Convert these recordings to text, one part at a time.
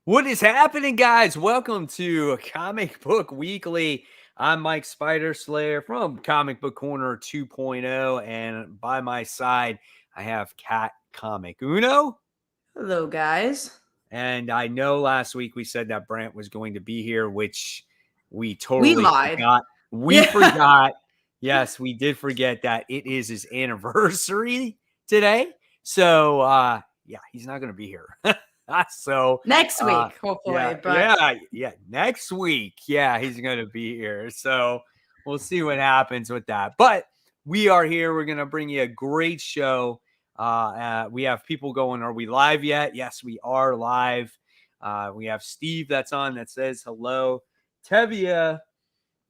What is happening, guys? Welcome to Comic Book Weekly. I'm Mike Spider Slayer from Comic Book Corner 2.0, and by my side, I have Cat Comic Uno. Hello, guys. And I know last week we said that Brant was going to be here, which we We totally lied. forgot. We Yeah. forgot. Yes, we did forget that it is his anniversary today. So, yeah, he's not going to be here. So, Next uh, week, hopefully. yeah, But next week, yeah, he's going to be here. So, we'll see what happens with that. But we are here. We're going to bring you a great show. We have people going, are we live yet? Yes, we are live. We have Steve that's on that says hello. Tevia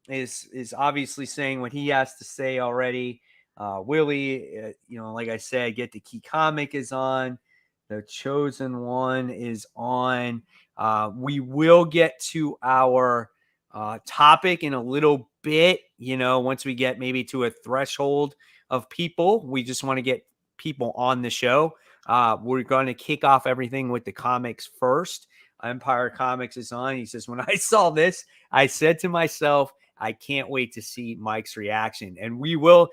is obviously saying what he has to say already. Willie, like I said, Get the Key Comic is on. The Chosen One is on. We will get to our topic in a little bit, once we get maybe to a threshold of people. We just want to get people on the show. We're going to kick off everything with the comics first. Empire Comics is on. He says, when I saw this, I said to myself, I can't wait to see Mike's reaction. And we will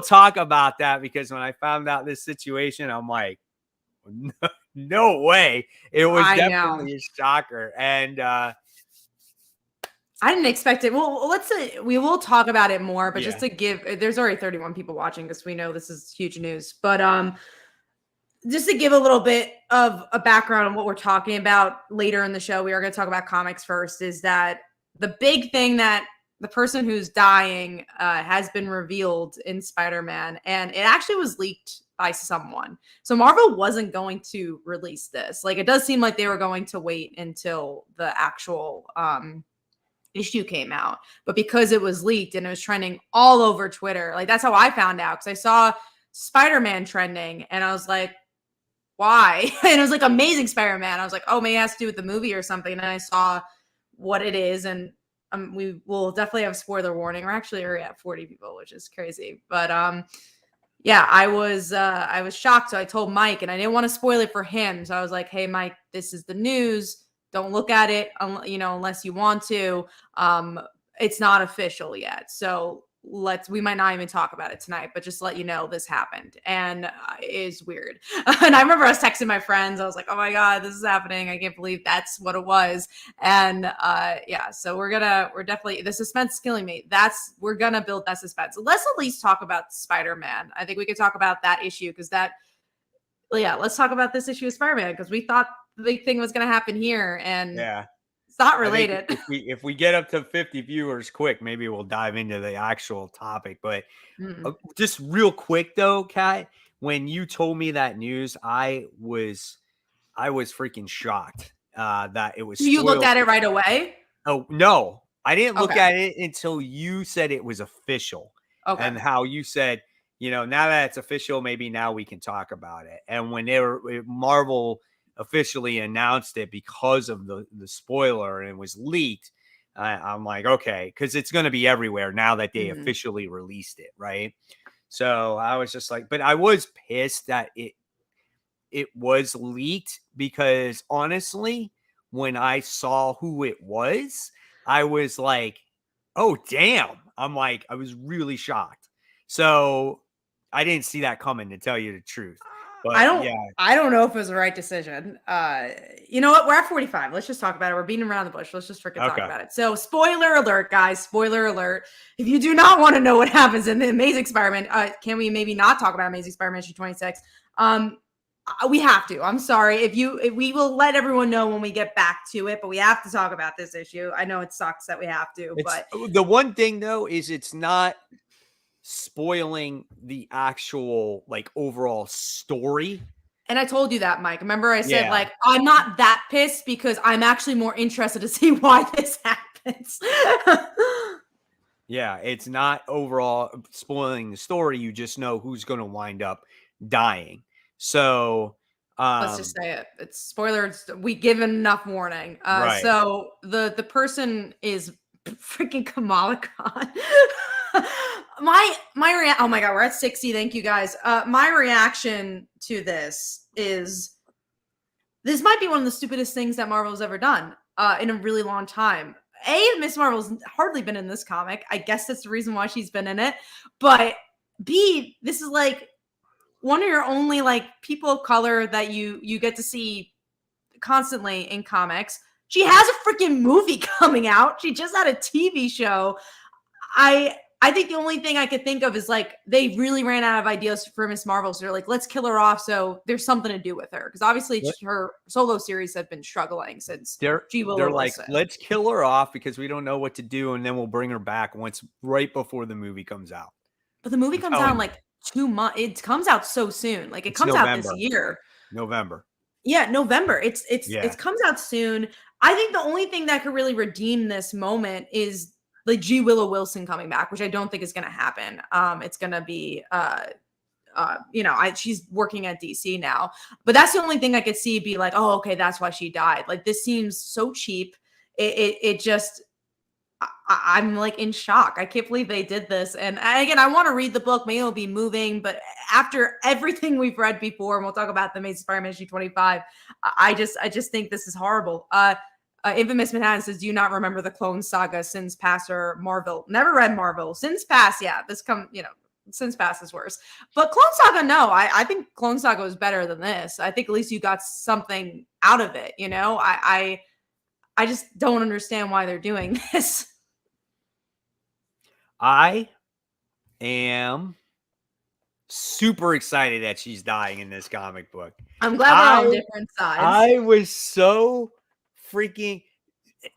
talk about that, because when I found out this situation, I'm like, no way. It was I know. definitely a shocker. And I didn't expect it. Well, let's say we will talk about it more, but just yeah. to give, there's already 31 people watching because we know this is huge news. But just to give a little bit of a background on what we're talking about later in the show, we are going to talk about comics first. Is that the big thing that the person who's dying has been revealed in Spider-Man, and it actually was leaked by someone. So Marvel wasn't going to release this. Like, it does seem like they were going to wait until the actual issue came out, but because it was leaked and it was trending all over Twitter, like that's how I found out, because I saw Spider-Man trending and I was like, why? And it was like Amazing Spider-Man. I was like, oh, maybe it has to do with the movie or something. And I saw what it is, and we will definitely have a spoiler warning. We're actually already at 40 people, which is crazy. But yeah, I was shocked. So I told Mike, and I didn't want to spoil it for him. So I was like, hey, Mike, this is the news. Don't look at it, unless you want to. It's not official yet. So we might not even talk about it tonight, but just let you know this happened, and it is weird. And I remember I was texting my friends. I was like, oh my God, this is happening. I can't believe that's what it was. And yeah, so we're definitely, the suspense is killing me. We're gonna build that suspense. Let's at least talk about Spider-Man. I think we could talk about that issue, because let's talk about this issue of Spider-Man, because we thought the big thing was gonna happen here, and Yeah. it's not I think related. if we get up to 50 viewers quick, maybe we'll dive into the actual topic. But just real quick though, Kat, when you told me that news, I was freaking shocked that it was You looked spoiled. at it right away? Oh no, I didn't look Okay. at it until you said it was official, Okay. and how you said, now that it's official, maybe now we can talk about it. And when Marvel officially announced it because of the spoiler and it was leaked, I'm like, okay, because it's going to be everywhere now that they officially released it, right? So I was just like, but I was pissed that it was leaked, because honestly, when I saw who it was, I was like, oh, damn. I'm like, I was really shocked. So I didn't see that coming, to tell you the truth. But yeah. I don't know if it was the right decision. You know what? We're at 45. Let's just talk about it. We're beating around the bush. Let's just freaking talk about it. So, spoiler alert, guys. Spoiler alert. If you do not want to know what happens in the Amazing Spider-Man, can we maybe not talk about Amazing Spider-Man issue 26? We have to. I'm sorry. If we will let everyone know when we get back to it, but we have to talk about this issue. I know it sucks that we have to, but the one thing though is it's not spoiling the actual overall story. And I told you that, Mike. Remember I said, I'm not that pissed, because I'm actually more interested to see why this happens. Yeah, it's not overall spoiling the story. You just know who's going to wind up dying. So let's just say it. It's spoilers. We give enough warning. Right. So the person is freaking Kamala Khan. Oh my God, we're at 60. Thank you guys. My reaction to this is this might be one of the stupidest things that Marvel's ever done in a really long time. Miss Marvel's hardly been in this comic. I guess that's the reason why she's been in it. But B, this is like one of your only like people of color that you get to see constantly in comics. She has a freaking movie coming out. She just had a TV show. I think the only thing I could think of is like they really ran out of ideas for Miss Marvel, so they're like, let's kill her off so there's something to do with her, because obviously her solo series have been struggling since They're Willow like, Wilson. let's kill her off because we don't know what to do, and then we'll bring her back once right before the movie comes out. But the movie comes out in like 2 months. It comes out so soon. Like it comes out this year. November. Yeah, November. It comes out soon. I think the only thing that could really redeem this moment is like G Willow Wilson coming back, which I don't think is going to happen. It's going to be she's working at DC now, but that's the only thing I could see be like, oh, okay, that's why she died. Like this seems so cheap. It just, I'm like in shock. I can't believe they did this. And again, I want to read the book. Maybe it'll be moving, but after everything we've read before, and we'll talk about the Amazing Spider-Man issue 25, I just think this is horrible. Infamous Manhattan says, do you not remember the Clone Saga, Sins Past or Marvel? Never read Marvel. Sins Past, yeah. Sins Past is worse. But Clone Saga, no. I think Clone Saga was better than this. I think at least you got something out of it, you know? I just don't understand why they're doing this. I am super excited that she's dying in this comic book. I'm glad we're on different sides. I was so freaking,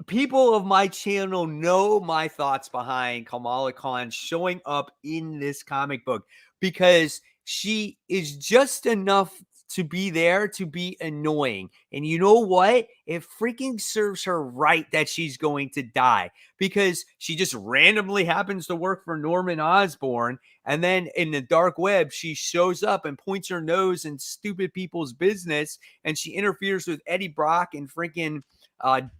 people of my channel know my thoughts behind Kamala Khan showing up in this comic book, because she is just enough to be there to be annoying. And you know what? It freaking serves her right that she's going to die, because she just randomly happens to work for Norman Osborn. And then in the dark web, she shows up and points her nose in stupid people's business. And she interferes with Eddie Brock and freaking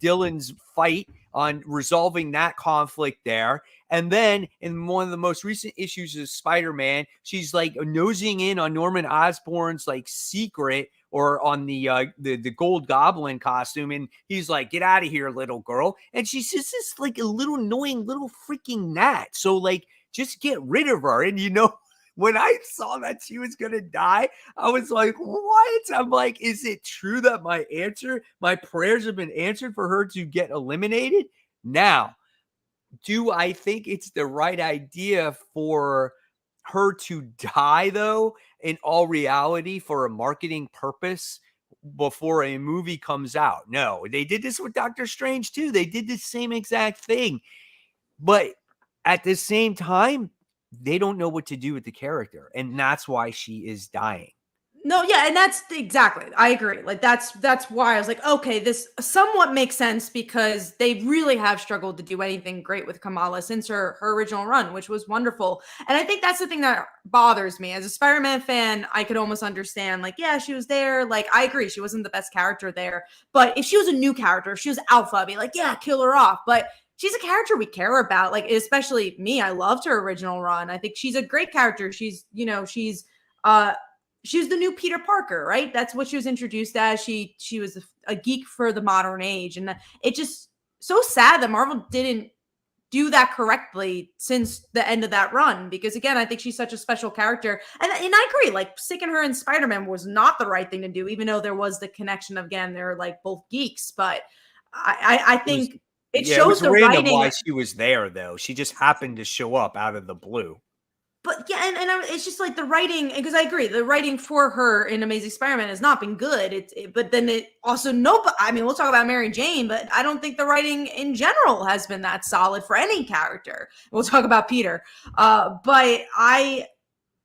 Dylan's fight on resolving that conflict there. And then in one of the most recent issues of Spider-Man, she's like nosing in on Norman Osborn's like secret, or on the Gold Goblin costume, and he's like, "Get out of here, little girl!" And she's just this like a little annoying little freaking gnat. So like, just get rid of her. And you know, when I saw that she was gonna die, I was like, "What?" I'm like, "Is it true that my prayers have been answered for her to get eliminated?" Now, do I think it's the right idea for her to die, though, in all reality, for a marketing purpose before a movie comes out? No, they did this with Doctor Strange too. They did the same exact thing. But at the same time, they don't know what to do with the character. And that's why she is dying. No, yeah, and that's exactly. I agree. Like that's why I was like, okay, this somewhat makes sense, because they really have struggled to do anything great with Kamala since her original run, which was wonderful. And I think that's the thing that bothers me. As a Spider-Man fan, I could almost understand, like, yeah, she was there. Like, I agree, she wasn't the best character there. But if she was a new character, if she was Alpha, I'd be like, yeah, kill her off. But she's a character we care about. Like, especially me, I loved her original run. I think she's a great character. She's the new Peter Parker, right? That's what she was introduced as. She was a geek for the modern age. And it just so sad that Marvel didn't do that correctly since the end of that run. Because again, I think she's such a special character. And I agree, like sticking her in Spider-Man was not the right thing to do, even though there was the connection of, again, they're like both geeks. But I think it shows the writing. Why she was there, though. She just happened to show up out of the blue. But yeah, and it's just like the writing, because I agree, the writing for her in Amazing Spider-Man has not been good. But then it also, I mean, we'll talk about Mary Jane, but I don't think the writing in general has been that solid for any character. We'll talk about Peter. But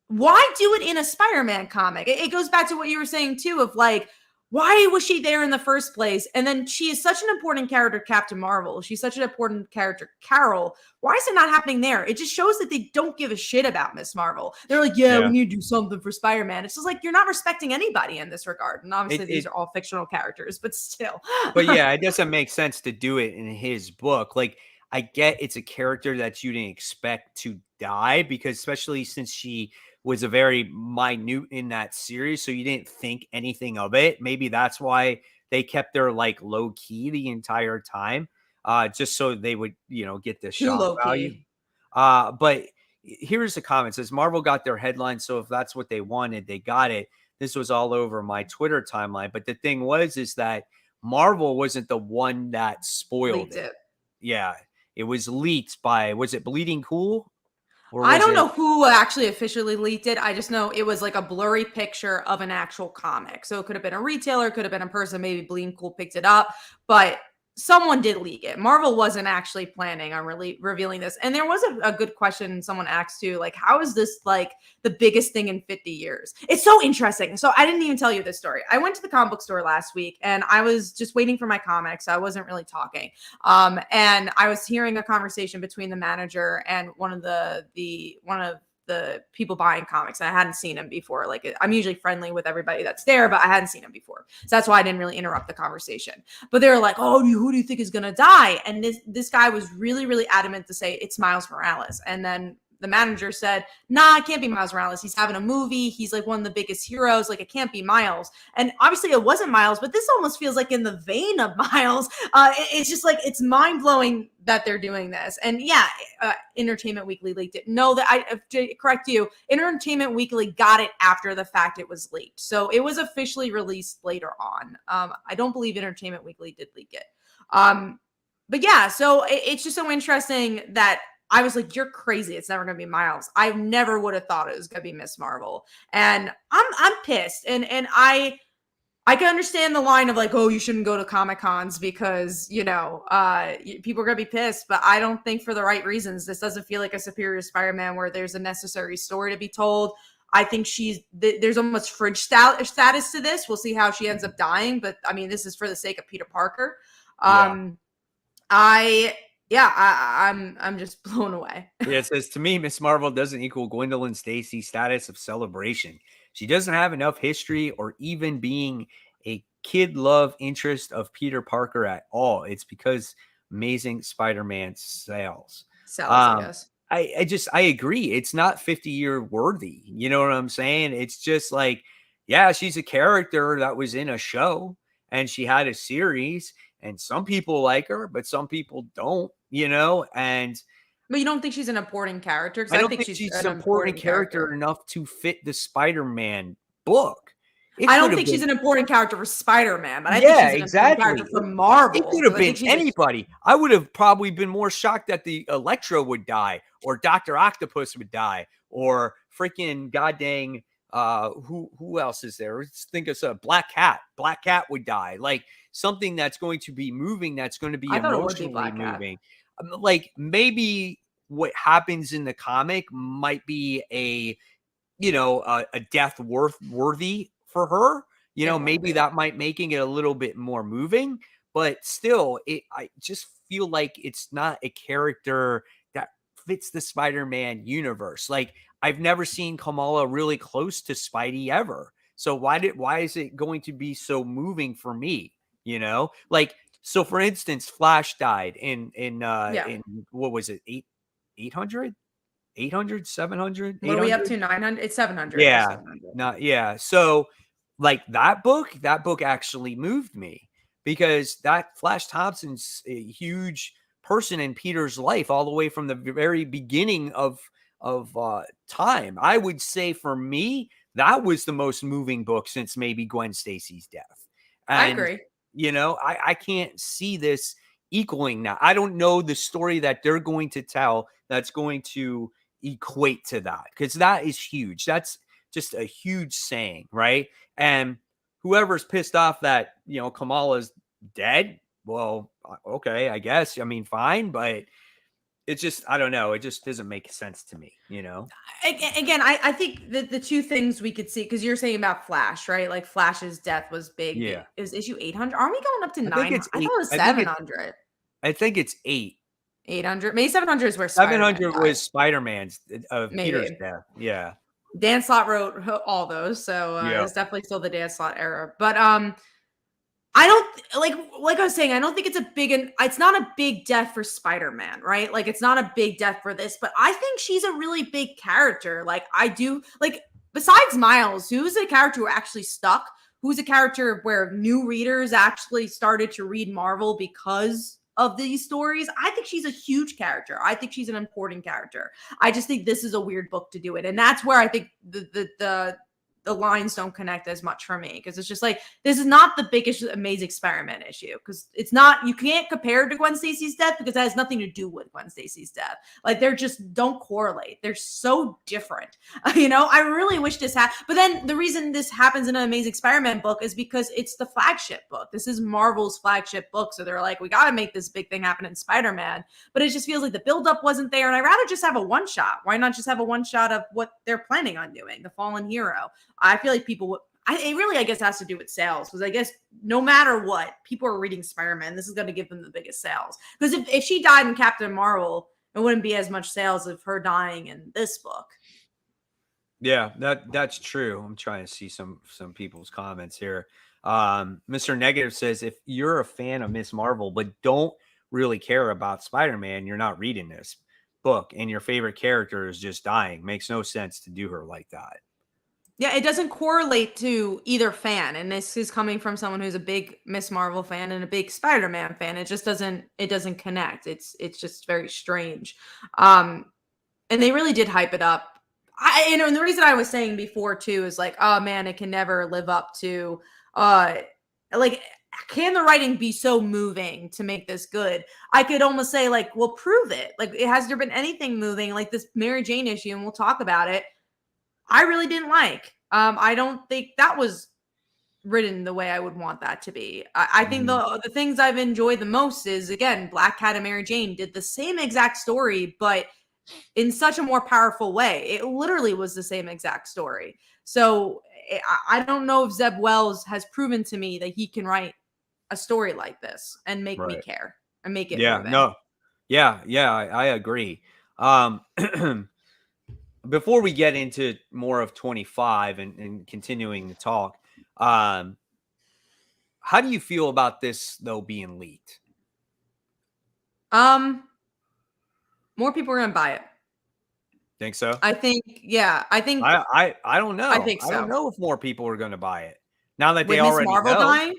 why do it in a Spider-Man comic? It goes back to what you were saying too, of like, why was she there in the first place? And then she is such an important character, Captain Marvel. She's such an important character, Carol. Why is it not happening there? It just shows that they don't give a shit about Miss Marvel. They're like, yeah, we need to do something for Spider-Man. It's just like, you're not respecting anybody in this regard. And obviously these are all fictional characters, but still. But yeah, it doesn't make sense to do it in his book. Like, I get it's a character that you didn't expect to die, because especially since she was a very minute in that series, so you didn't think anything of it. Maybe that's why they kept their like low key the entire time, just so they would, get the Too shock low value. key. But here's the comment. It says Marvel got their headline, so if that's what they wanted, they got it. This was all over my Twitter timeline. But the thing is that Marvel wasn't the one that spoiled Leaked it. it. Yeah, it was leaked by, was it Bleeding Cool? Or I was don't it? know who actually officially leaked it. I just know it was like a blurry picture of an actual comic. So it could have been a retailer, could have been a person, maybe Bleeding Cool picked it up, but someone did leak it. Marvel wasn't actually planning on really revealing this. And there was a good question someone asked too, like, how is this like the biggest thing in 50 years? It's so interesting. So I didn't even tell you this story. I went to the comic book store last week and I was just waiting for my comics. So I wasn't really talking. And I was hearing a conversation between the manager and one of the people buying comics, and I hadn't seen him before. Like, I'm usually friendly with everybody that's there, but I hadn't seen him before, so that's why I didn't really interrupt the conversation. But they were like, "Oh, who do you think is gonna die?" And this guy was really, really adamant to say it's Miles Morales, and then the manager said, "Nah, it can't be Miles Morales. He's having a movie. He's like one of the biggest heroes. Like, it can't be Miles." And obviously, it wasn't Miles, but this almost feels like in the vein of Miles. It's just like, it's mind blowing that they're doing this. And yeah, Entertainment Weekly leaked it. No, to correct you, Entertainment Weekly got it after the fact it was leaked, so it was officially released later on. I don't believe Entertainment Weekly did leak it. But yeah, so it's just so interesting that I was like, you're crazy. It's never going to be Miles. I never would have thought it was going to be Miss Marvel. And I'm pissed. And I can understand the line of like, oh, you shouldn't go to Comic Cons because, people are going to be pissed. But I don't think for the right reasons. This doesn't feel like a Superior Spider-Man where there's a necessary story to be told. I think there's almost fridge status to this. We'll see how she ends up dying. But I mean, this is for the sake of Peter Parker. I'm just blown away. Yeah, it says, to me, Miss Marvel doesn't equal Gwendolyn Stacy's status of celebration. She doesn't have enough history or even being a kid love interest of Peter Parker at all. It's because Amazing Spider-Man sells. I guess. I agree. It's not 50-year worthy. You know what I'm saying? It's just like, yeah, she's a character that was in a show and she had a series, and some people like her, but some people don't, and but you don't think she's an important character? I don't think she's an important character enough to fit the Spider-Man book. I don't think she's an important character for Spider-Man, but I think she's an important character for Marvel. It could have been anybody. I would have probably been more shocked that the Electro would die, or Dr. Octopus would die, or freaking goddamn who else is there? Let's think of a Black Cat. Black Cat would die. Like something that's going to be moving, that's going to be emotionally moving. Like maybe what happens in the comic might be a death worthy for her. Maybe that might making it a little bit more moving, but still, I just feel like it's not a character that fits the Spider-Man universe. Like, I've never seen Kamala really close to Spidey ever. So why is it going to be so moving for me? Like, so for instance, Flash died in what was it? 800? 800, 700? What are we up to? 900? It's 700. Yeah. 700. So like that book actually moved me, because that Flash Thompson's a huge person in Peter's life all the way from the very beginning of time. I would say for me, that was the most moving book since maybe Gwen Stacy's death. And, I agree. I can't see this equaling that. I don't know the story that they're going to tell that's going to equate to that, because that is huge. That's just a huge saying, right? And whoever's pissed off that Kamala's dead, well, okay, I guess. I mean, fine, but it's just, I don't know. It just doesn't make sense to me, Again, I think that the two things we could see, because you're saying about Flash, right? Like Flash's death was big. Yeah. It was issue 800. Aren't we going up to 900? I thought it was 700. I think it's 800. Maybe 700 is where 700 was Spider-Man's Peter's death. Yeah. Dan Slott wrote all those, so it was definitely still the Dan Slott era. But I don't like I was saying, I don't think it's not a big death for Spider-Man, right? Like it's not a big death for this, but I think she's a really big character. Like I do like besides Miles, who's a character who actually stuck, who's a character where new readers actually started to read Marvel because of these stories. I think she's a huge character. I think she's an important character. I just think this is a weird book to do it. And that's where I think the lines don't connect as much for me, because it's just like this is not the biggest Amazing Spider-Man issue, because it's not, you can't compare it to Gwen Stacy's death because that has nothing to do with Gwen Stacy's death. Like they're just don't correlate. They're so different. I really wish this had, but then the reason this happens in an Amazing Spider-Man book is because it's the flagship book. This is Marvel's flagship book, so they're like, we got to make this big thing happen in Spider-Man. But it just feels like the buildup wasn't there, and I'd rather just have a one shot. Why not just have a one shot of what they're planning on doing, the Fallen Hero? I feel like people would. It really, I guess, has to do with sales, because I guess no matter what, people are reading Spider-Man. This is going to give them the biggest sales. Because if she died in Captain Marvel, it wouldn't be as much sales of her dying in this book. Yeah, that's true. I'm trying to see some people's comments here. Mr. Negative says, if you're a fan of Miss Marvel but don't really care about Spider-Man, you're not reading this book, and your favorite character is just dying. Makes no sense to do her like that. Yeah, it doesn't correlate to either fan. And this is coming from someone who's a big Miss Marvel fan and a big Spider-Man fan. It just doesn't connect. It's just very strange. And they really did hype it up. And the reason I was saying before too is like, oh man, it can never live up to like, can the writing be so moving to make this good? I could almost say like, well, prove it. Like, has there been anything moving like this Mary Jane issue? And we'll talk about it. I really didn't like. I don't think that was written the way I would want that to be. I think the things I've enjoyed the most is, again, Black Cat and Mary Jane did the same exact story, but in such a more powerful way. It literally was the same exact story. So I don't know if Zeb Wells has proven to me that he can write a story like this and make me care and make it moving. I agree. Before we get into more of 25 and continuing the talk, how do you feel about this though being leaked? More people are gonna buy it. Think so? I think I don't know. I think so. I don't know if more people are gonna buy it now that with they already Marvel know. dying.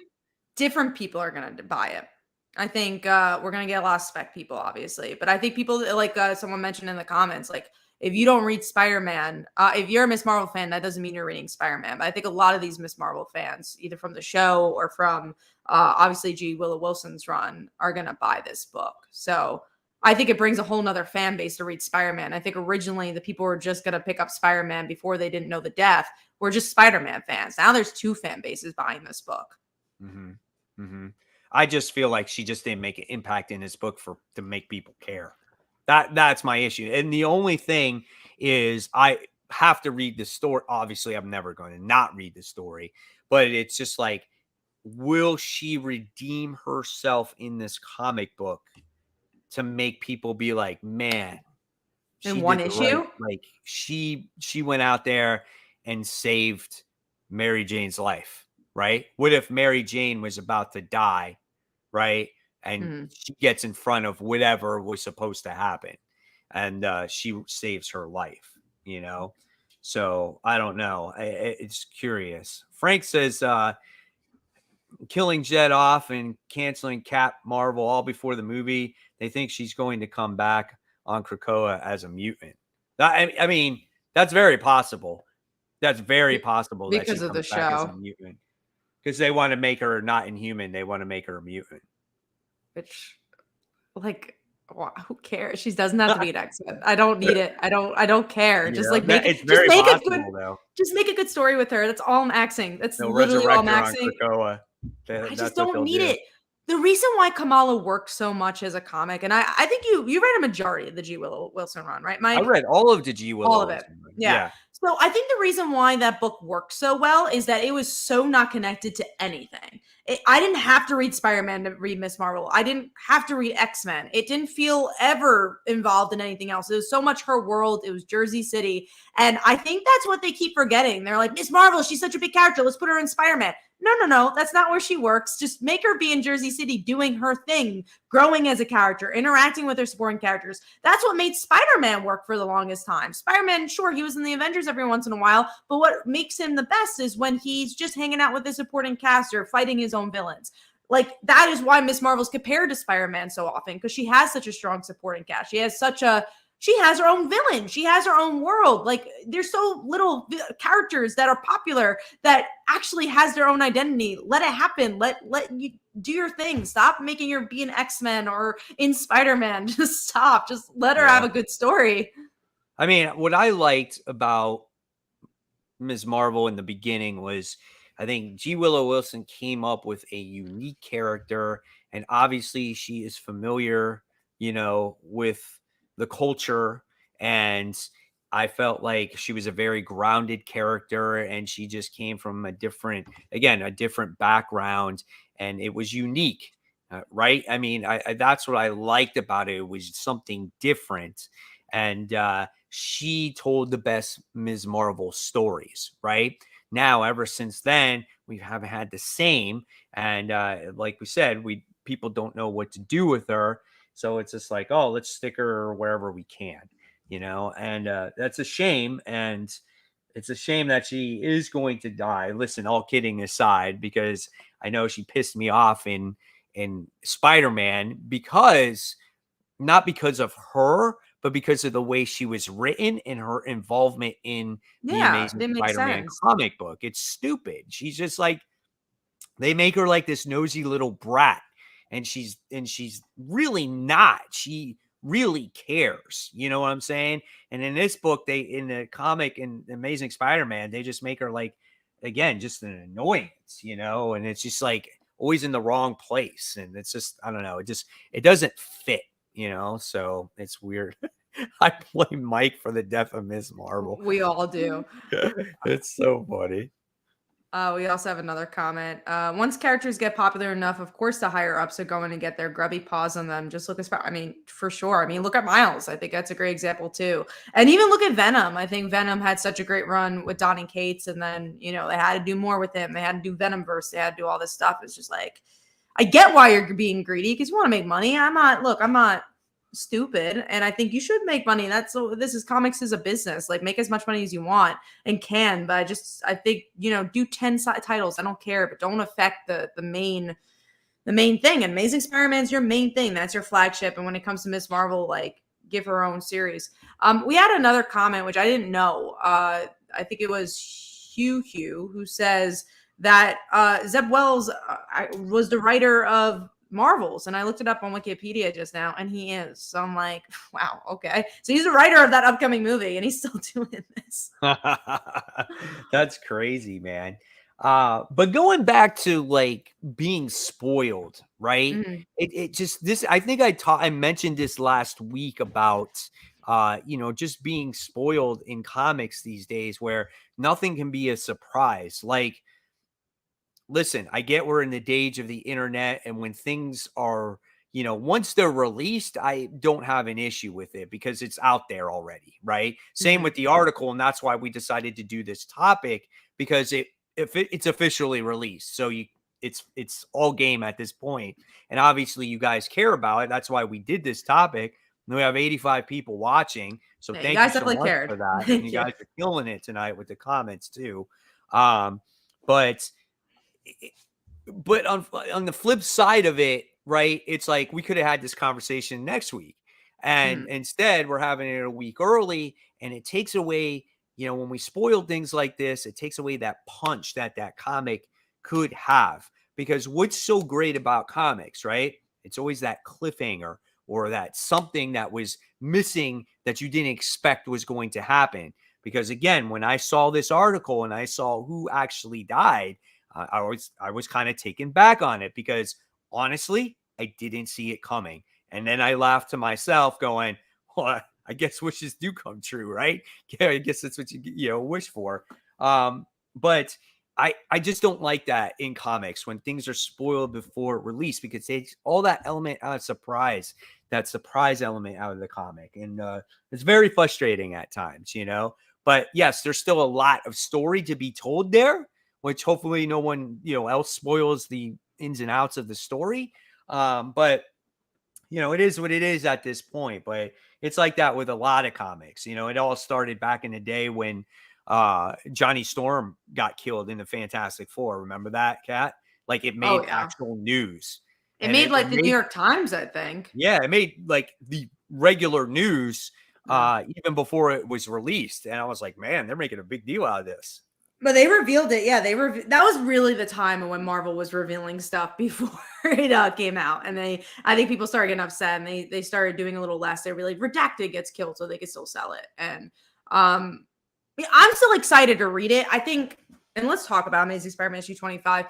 Different people are gonna buy it. I think we're gonna get a lot of spec people, obviously, but I think people like someone mentioned in the comments, like, if you don't read Spider-Man, if you're a Miss Marvel fan, that doesn't mean you're reading Spider-Man. But I think a lot of these Miss Marvel fans, either from the show or from obviously G. Willow Wilson's run, are going to buy this book. So I think it brings a whole nother fan base to read Spider-Man. I think originally the people were just going to pick up Spider-Man before they didn't know the death were just Spider-Man fans. Now there's two fan bases buying this book. I just feel like she just didn't make an impact in this book to make people care. That's my issue. And the only thing is I have to read the story. Obviously, I'm never going to not read the story, but it's just like, will she redeem herself in this comic book to make people be like, man, in one issue? Like she went out there and saved Mary Jane's life, right? What if Mary Jane was about to die, right? And she gets in front of whatever was supposed to happen, and she saves her life, So I don't know. It's curious. Frank says killing Jet off and canceling Cap Marvel all before the movie. They think she's going to come back on Krakoa as a mutant. I mean, that's very possible. That's very possible because of the show. As a mutant. Because they want to make her not Inhuman. They want to make her a mutant. Which, like, who cares? She doesn't have to be an X-Men. I don't need it. I don't care. Just like make it. Just make a good. Though. Just make a good story with her. That's all I'm axing. That's literally all I'm axing. I just don't need it. The reason why Kamala worked so much as a comic, and I think you read a majority of the G. Wilson run, right, Mike? I read all of the G. Wilson. All of it. Yeah. So I think the reason why that book worked so well is that it was so not connected to anything. I didn't have to read Spider-Man to read Miss Marvel. I didn't have to read X-Men. It didn't feel ever involved in anything else. It was so much her world. It was Jersey City. And I think that's what they keep forgetting. They're like, Miss Marvel, she's such a big character. Let's put her in Spider-Man. No. That's not where she works. Just make her be in Jersey City doing her thing, growing as a character, interacting with her supporting characters. That's what made Spider-Man work for the longest time. Spider-Man, sure, he was in the Avengers every once in a while, but what makes him the best is when he's just hanging out with the supporting cast or fighting his own villains. Like, that is why Miss Marvel's compared to Spider-Man so often, because she has such a strong supporting cast. She has her own villain. She has her own world. Like, there's so little characters that are popular that actually has their own identity. Let it happen. Let you do your thing. Stop making her be an X-Men or in Spider-Man. Just stop. Just let her have a good story. I mean, what I liked about Ms. Marvel in the beginning was, I think G. Willow Wilson came up with a unique character, and obviously she is familiar, with the culture, and I felt like she was a very grounded character, and she just came from a different background, and it was unique, right? I mean, I that's what I liked about it. It was something different, and she told the best Ms. Marvel stories, right? Now, ever since then, we haven't had the same, and like we said, people don't know what to do with her. So it's just like, oh, let's stick her wherever we can, and that's a shame. And it's a shame that she is going to die. Listen, all kidding aside, because I know she pissed me off in Spider-Man, because not because of her, but because of the way she was written and her involvement in the Amazing didn't make Spider-Man sense. comic book. It's stupid. She's just like, they make her like this nosy little brat, and she's really not. She really cares. You know what I'm saying? And in this book, in the comic in Amazing Spider-Man, they just make her like, again, just an annoyance, and it's just like always in the wrong place. And it's just, I don't know. It doesn't fit, so it's weird. I blame Mike for the death of Ms. Marvel. We all do. It's so funny. We also have another comment. Once characters get popular enough, of course, the higher ups are going to get their grubby paws on them. Just look I mean, for sure. I mean, look at Miles. I think that's a great example too. And even look at Venom. I think Venom had such a great run with Donny Cates, and then they had to do more with him. They had to do Venomverse. They had to do all this stuff. It's just like, I get why you're being greedy, because you want to make money. I'm not stupid, and I think you should make money. Comics is a business. Like, make as much money as you want and can, but I think do 10 titles. I don't care, but don't affect the main thing. And Amazing Spider-Man's your main thing. That's your flagship. And when it comes to Miss Marvel, like, give her own series. We had another comment which I didn't know. I think it was Hugh who says that Zeb Wells was the writer of Marvels, and I looked it up on Wikipedia just now, and he is. So I'm like, wow, okay. So he's a writer of that upcoming movie, and he's still doing this. That's crazy, man. But going back to like being spoiled, right? Mm-hmm. It just this. I think I mentioned this last week about just being spoiled in comics these days, where nothing can be a surprise. Like, listen, I get we're in the age of the internet, and when things are, once they're released, I don't have an issue with it because it's out there already, right? Same with the article, and that's why we decided to do this topic, because it's officially released, so it's all game at this point, and obviously you guys care about it. That's why we did this topic. And we have 85 people watching, so thank you so much for that. And you guys are killing it tonight with the comments too. But on the flip side of it, right, it's like we could have had this conversation next week, and instead we're having it a week early, and it takes away, when we spoil things like this, it takes away that punch that comic could have. Because what's so great about comics, right? It's always that cliffhanger, or that something that was missing that you didn't expect was going to happen. Because again, when I saw this article and I saw who actually died, I was kind of taken back on it, because honestly, I didn't see it coming. And then I laughed to myself going, well, I guess wishes do come true, right? Yeah, I guess that's what you wish for. But I just don't like that in comics, when things are spoiled before release, because it takes all that element out of surprise, that surprise element out of the comic. And it's very frustrating at times, But yes, there's still a lot of story to be told there, which hopefully no one, else spoils the ins and outs of the story. But it is what it is at this point. But it's like that with a lot of comics. It all started back in the day when Johnny Storm got killed in the Fantastic Four. Remember that, Kat? Like it Oh made yeah. actual news. It And made it like the New made, York Times, I think. yeah, it made like the regular news Yeah. even before it was released. And I was like, man, they're making a big deal out of this. But they revealed it. Yeah, that was really the time when Marvel was revealing stuff before it came out, and I think people started getting upset, and they started doing a little less. They were like, redacted gets killed, so they could still sell it. And yeah, I'm still excited to read it. I think, and let's talk about Amazing Spider-Man issue 25.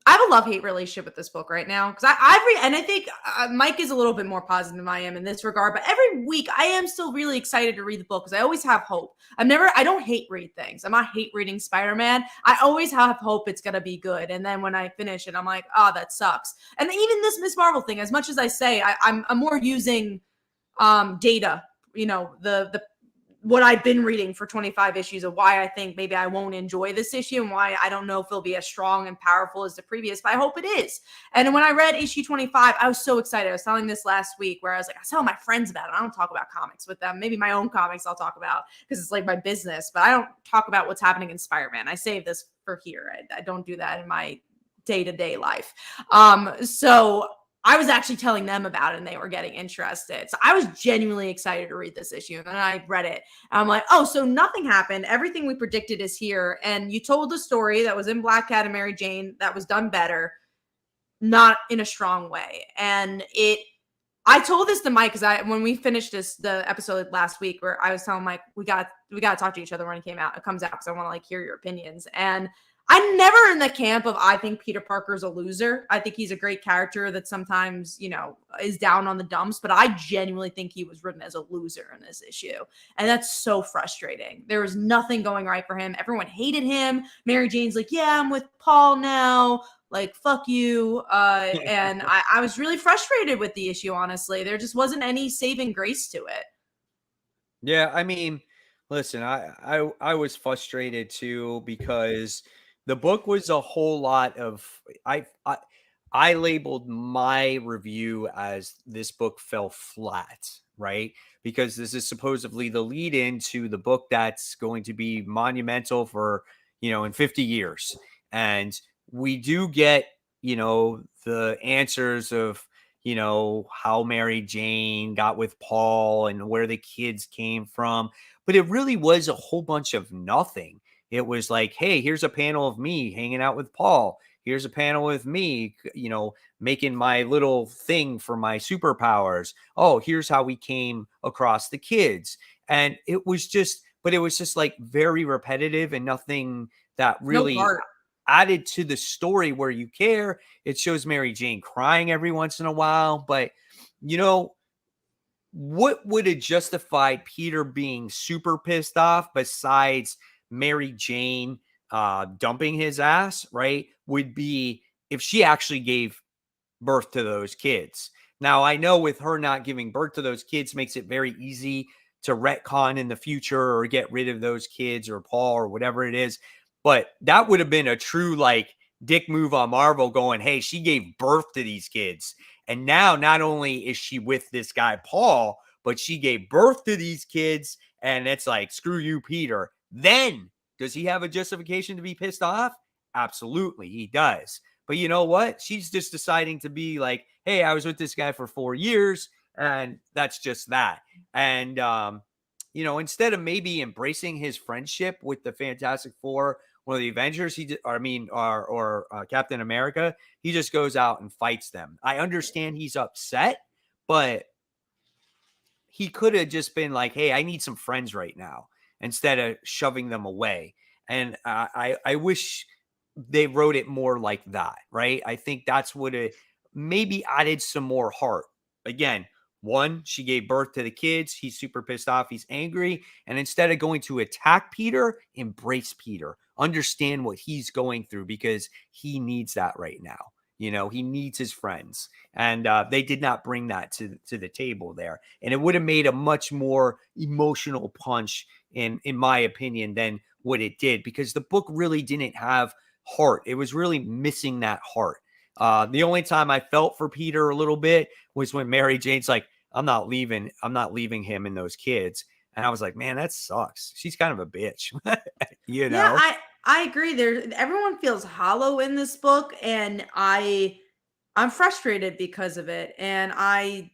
I have a love-hate relationship with this book right now because I think Mike is a little bit more positive than I am in this regard. But every week, I am still really excited to read the book because I always have hope. I don't hate read things. I'm not hate reading Spider-Man. I always have hope it's gonna be good, and then when I finish it, I'm like, oh, that sucks. And even this Miss Marvel thing, as much as I say, I'm more using data. The what I've been reading for 25 issues of why I think maybe I won't enjoy this issue and why I don't know if it'll be as strong and powerful as the previous, but I hope it is. And when I read issue 25, I was so excited. I was telling this last week where I was like, I was telling my friends about it. I don't talk about comics with them. Maybe my own comics I'll talk about because it's like my business, but I don't talk about what's happening in Spider-Man. I save this for here. I don't do that in my day-to-day life. So I was actually telling them about it and they were getting interested. So I was genuinely excited to read this issue. And then I read it. And I'm like, oh, so nothing happened. Everything we predicted is here. And you told the story that was in Black Cat and Mary Jane that was done better, not in a strong way. And I told this to Mike because when we finished the episode last week where I was telling Mike, we got to talk to each other when it comes out because I want to hear your opinions. And I'm never in the camp of I think Peter Parker's a loser. I think he's a great character that sometimes, is down on the dumps, but I genuinely think he was written as a loser in this issue. And that's so frustrating. There was nothing going right for him. Everyone hated him. Mary Jane's like, yeah, I'm with Paul now. Like, fuck you. And I was really frustrated with the issue, honestly. There just wasn't any saving grace to it. Yeah, I mean, listen, I was frustrated too because the book was a whole lot of I labeled my review as this book fell flat, right? Because this is supposedly the lead into the book that's going to be monumental for, in 50 years. And we do get, the answers of how Mary Jane got with Paul and where the kids came from. But it really was a whole bunch of nothing. It was like, hey, here's a panel of me hanging out with Paul. Here's a panel with me, making my little thing for my superpowers. Oh, here's how we came across the kids. And it was just like very repetitive and nothing that really added to the story where you care. It shows Mary Jane crying every once in a while, but what would have justified Peter being super pissed off besides Mary Jane dumping his ass, right? Would be if she actually gave birth to those kids. Now, I know with her not giving birth to those kids makes it very easy to retcon in the future or get rid of those kids or Paul or whatever it is. But that would have been a true dick move on Marvel going, hey, she gave birth to these kids. And now not only is she with this guy, Paul, but she gave birth to these kids. And it's like, screw you, Peter. Then does he have a justification to be pissed off? Absolutely, he does. But you know what? She's just deciding to be like, hey, I was with this guy for 4 years. And that's just that. And, instead of maybe embracing his friendship with the Fantastic Four, one of the Avengers, or Captain America, he just goes out and fights them. I understand he's upset, but he could have just been like, hey, I need some friends right now, instead of shoving them away. And I wish they wrote it more like that, right? I think that's what it maybe added some more heart. Again, one, she gave birth to the kids. He's super pissed off. He's angry. And instead of going to attack Peter, embrace Peter. Understand what he's going through because he needs that right now. He needs his friends. And they did not bring that to the table there. And it would have made a much more emotional punch in my opinion, than what it did, because the book really didn't have heart. It was really missing that heart. The only time I felt for Peter a little bit was when Mary Jane's like, I'm not leaving him and those kids. And I was like, man, that sucks. She's kind of a bitch. You Yeah, know? I agree. Everyone feels hollow in this book, and I'm frustrated because of it. And I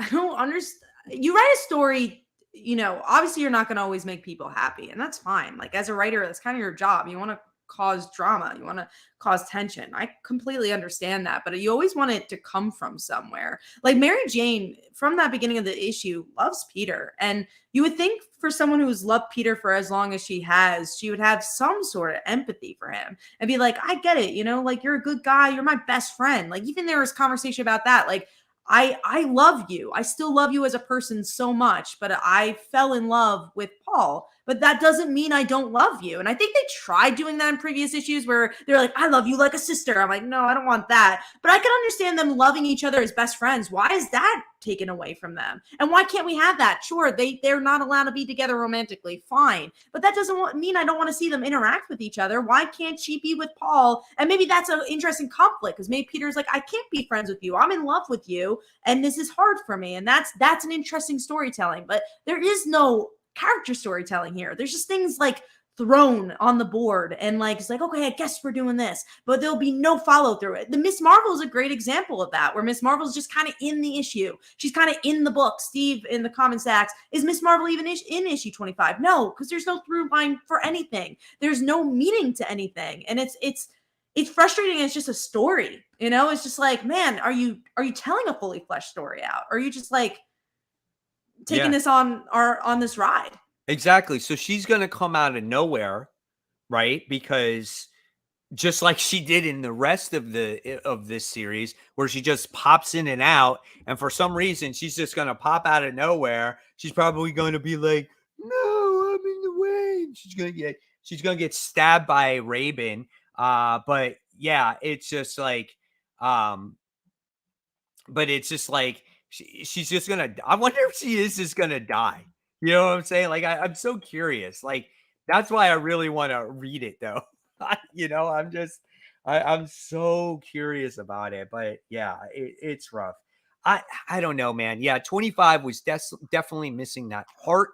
don't understand. You write a story, obviously you're not going to always make people happy, and that's fine. Like, as a writer, that's kind of your job. You want to cause drama, you want to cause tension. I completely understand that, but you always want it to come from somewhere. Like, Mary Jane, from that beginning of the issue, loves Peter. And you would think for someone who's loved Peter for as long as she has, she would have some sort of empathy for him and be like, I get it, like, you're a good guy, you're my best friend. Like, even there was conversation about that. Like, I love you. I still love you as a person so much, but I fell in love with Paul. But that doesn't mean I don't love you. And I think they tried doing that in previous issues where they're like, I love you like a sister. I'm like, no, I don't want that. But I can understand them loving each other as best friends. Why is that taken away from them? And why can't we have that? Sure, they're not allowed to be together romantically. Fine. But that doesn't mean I don't want to see them interact with each other. Why can't she be with Paul? And maybe that's an interesting conflict, because maybe Peter's like, I can't be friends with you. I'm in love with you, and this is hard for me. And that's an interesting storytelling. But there is no character storytelling here. There's just things like thrown on the board, and like, it's like, okay, I guess we're doing this, but there'll be no follow through it. The Miss Marvel is a great example of that, where Miss Marvel is just kind of in the issue. She's kind of in the book. Steve in the comments asks, is Miss Marvel even in issue 25? No, because there's no through line for anything. There's no meaning to anything. And it's frustrating. It's just a story, it's just like, man, are you telling a fully fleshed story out? Or are you just like taking this on this ride? Exactly. So she's going to come out of nowhere, right? Because just like she did in the rest of this series, where she just pops in and out, and for some reason she's just going to pop out of nowhere. She's probably going to be like, no, I'm in the way. She's going to get stabbed by Raven. But yeah, it's just like, but it's just like, she's just gonna. I wonder if she is just gonna die. You know what I'm saying? Like, I'm so curious. Like, that's why I really want to read it, though. I'm so curious about it. But yeah, it's rough. I don't know, man. Yeah, 25 was definitely missing that heart,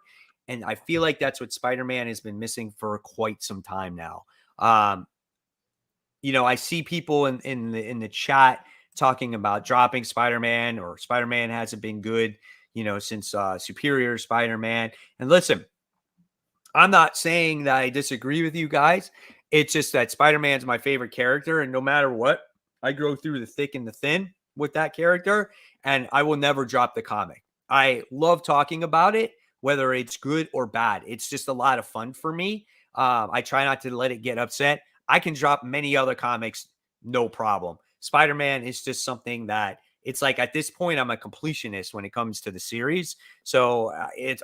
and I feel like that's what Spider-Man has been missing for quite some time now. I see people in the chat talking about dropping Spider-Man, or Spider-Man hasn't been good, since Superior Spider-Man. And listen, I'm not saying that I disagree with you guys. It's just that Spider-Man's my favorite character, and no matter what, I go through the thick and the thin with that character, and I will never drop the comic. I love talking about it, whether it's good or bad. It's just a lot of fun for me. I try not to let it get upset. I can drop many other comics, no problem. Spider-Man is just something that, it's like, at this point, I'm a completionist when it comes to the series. So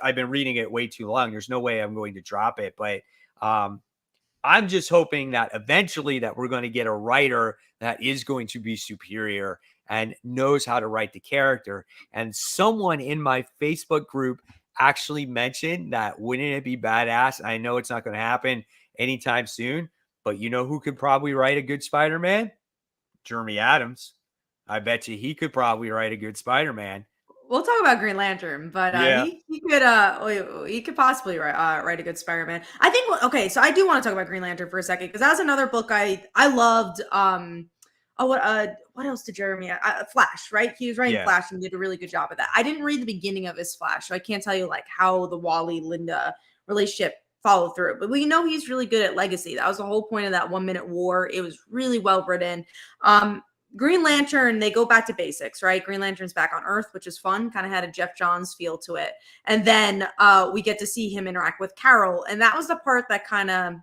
I've been reading it way too long. There's no way I'm going to drop it. But I'm just hoping that eventually that we're going to get a writer that is going to be superior and knows how to write the character. And someone in my Facebook group actually mentioned that, wouldn't it be badass? I know it's not going to happen anytime soon, but you know who could probably write a good Spider-Man? Jeremy Adams. I bet you he could probably write a good Spider-Man. We'll talk about Green Lantern, but Yeah. he could possibly write a good Spider-Man. I think. Okay, so I do want to talk about Green Lantern for a second, because that was another book I loved. What else did Jeremy? Flash, right? He was writing Flash and did a really good job of that. I didn't read the beginning of his Flash, so I can't tell you like how the Wally Linda relationship follow through. But we know he's really good at Legacy. That was the whole point of that 1 Minute War. It was really well written. Green Lantern, they go back to basics, right? Green Lantern's back on Earth, which is fun. Kind of had a Jeff Johns feel to it. And then we get to see him interact with Carol. And that was the part that kind of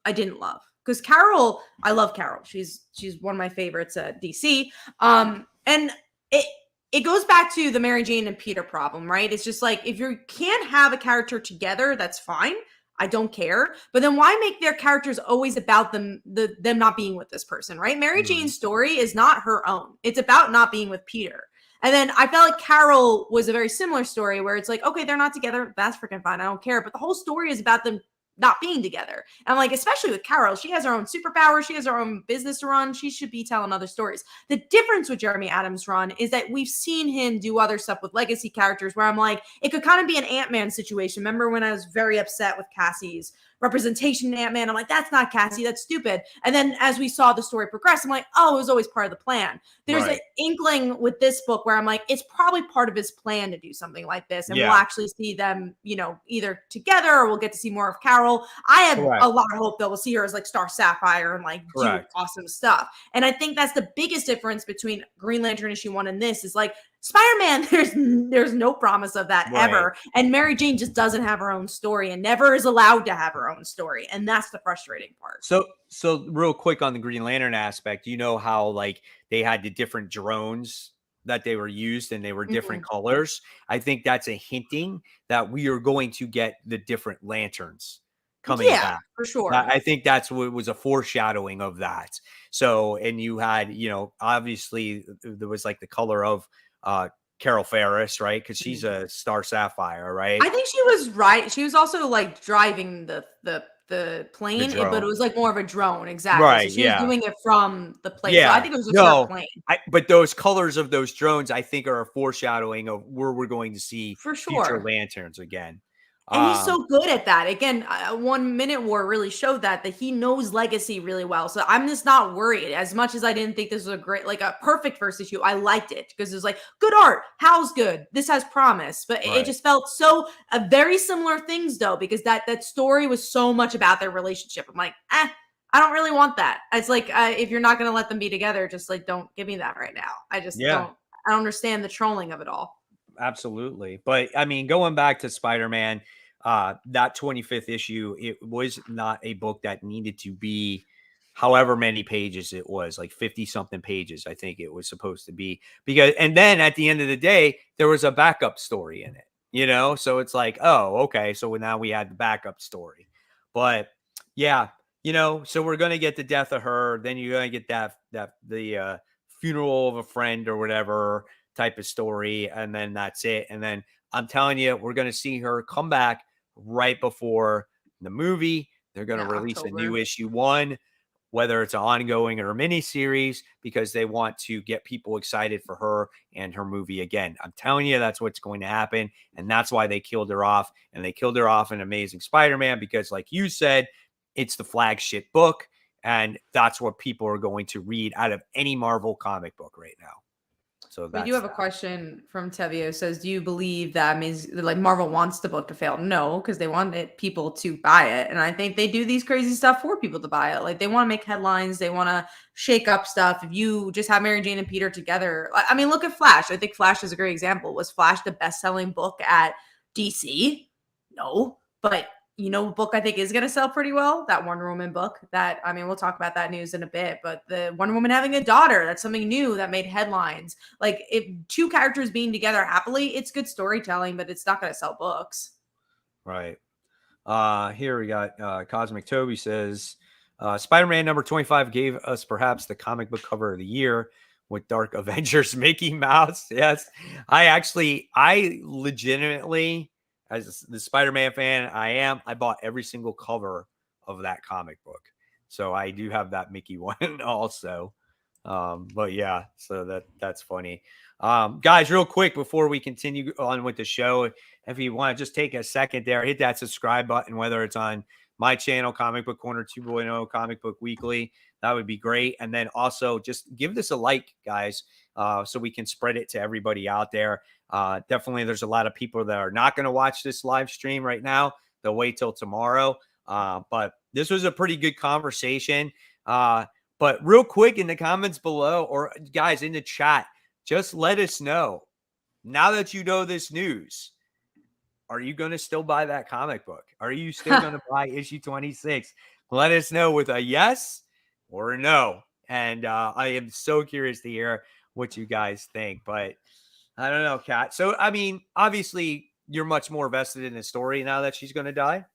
I didn't love. Because Carol, I love Carol. She's one of my favorites at DC. And it goes back to the Mary Jane and Peter problem, right? It's just like, if you can't have a character together, that's fine. I don't care. But then why make their characters always about them not being with this person, right? Mary Jane's story is not her own. It's about not being with Peter. And then I felt like Carol was a very similar story where it's like, okay, they're not together. That's freaking fine. I don't care. But the whole story is about them not being together. And I'm like, especially with Carol, she has her own superpower. She has her own business to run. She should be telling other stories. The difference with Jeremy Adams' run is that we've seen him do other stuff with legacy characters where I'm like, it could kind of be an Ant-Man situation. Remember when I was very upset with Cassie's representation in Ant-Man? I'm like, that's not Cassie. That's stupid. And then as we saw the story progress, I'm like, oh, it was always part of the plan. There's an inkling with this book where I'm like, it's probably part of his plan to do something like this. And we'll actually see them, either together or we'll get to see more of Carol. I have a lot of hope that we'll see her as like Star Sapphire and like do awesome stuff. And I think that's the biggest difference between Green Lantern issue 1 and this is like Spider-Man, there's no promise of that ever. And Mary Jane just doesn't have her own story and never is allowed to have her own story. And that's the frustrating part. So real quick on the Green Lantern aspect, you know how like they had the different drones that they were used and they were different colors. I think that's a hinting that we are going to get the different lanterns coming back. For sure. I think that's what was a foreshadowing of that. So, and you had, obviously there was like the color of Carol Ferris, right? Because she's a Star Sapphire, right? I think she was right. She was also like driving the plane, but it was like more of a drone, exactly. Right? So she was doing it from the plane. Yeah, so I think it was just her plane. But those colors of those drones, I think, are a foreshadowing of where we're going to see for sure future lanterns again. And he's so good at that. Again, 1 Minute War really showed that he knows legacy really well. So I'm just not worried. As much as I didn't think this was a perfect first issue, I liked it because it was like good art. Hal's good. This has promise. But it just felt so very similar things though, because that story was so much about their relationship. I'm like, I don't really want that. It's like if you're not going to let them be together, just like don't give me that right now. I just don't. I don't understand the trolling of it all. Absolutely. But I mean, going back to Spider-Man, that 25th issue, it was not a book that needed to be however many pages it was, like 50 something pages, I think it was supposed to be, and then at the end of the day, there was a backup story in it, so it's like, oh, okay. So now we had the backup story, but yeah, so we're going to get the death of her. Then you're going to get the funeral of a friend or whatever type of story. And then that's it. And then I'm telling you, we're going to see her come back right before the movie. They're going to release a new issue 1, whether it's an ongoing or a mini series, because they want to get people excited for her and her movie again. I'm telling you, that's what's going to happen. And that's why they killed her off. And they killed her off in Amazing Spider-Man, because like you said, it's the flagship book. And that's what people are going to read out of any Marvel comic book right now. So we do have a question from Tevio. Says, do you believe that means like Marvel wants the book to fail? No, because they wanted people to buy it. And I think they do these crazy stuff for people to buy it. Like they want to make headlines. They want to shake up stuff. If you just have Mary Jane and Peter together, I mean, look at Flash. I think Flash is a great example. Was Flash the best-selling book at DC? No, but book I think is going to sell pretty well, that Wonder Woman book. That, I mean, we'll talk about that news in a bit, but the Wonder Woman having a daughter, that's something new that made headlines. Like if 2 characters being together happily, it's good storytelling, but it's not going to sell books. Right. Here we got Cosmic Toby says, Spider-Man number 25 gave us perhaps the comic book cover of the year with Dark Avengers Mickey Mouse. Yes. I legitimately, as the Spider-Man fan I bought every single cover of that comic book. So I do have that Mickey one also. But yeah, so that's funny. Guys, real quick before we continue on with the show, if you want to just take a second there, hit that subscribe button, whether it's on my channel, Comic Book Corner 2.0, Comic Book Weekly, that would be great. And then also just give this a like, guys, so we can spread it to everybody out there. Definitely there's a lot of people that are not going to watch this live stream right now. They'll wait till tomorrow. But this was a pretty good conversation. But real quick in the comments below, or guys in the chat, just let us know, now that you know this news, are you going to still buy that comic book? Are you still going to buy issue 26? Let us know with a yes or a no. And I am so curious to hear what you guys think. But I don't know, Kat. So, I mean, obviously, you're much more vested in the story now that she's going to die.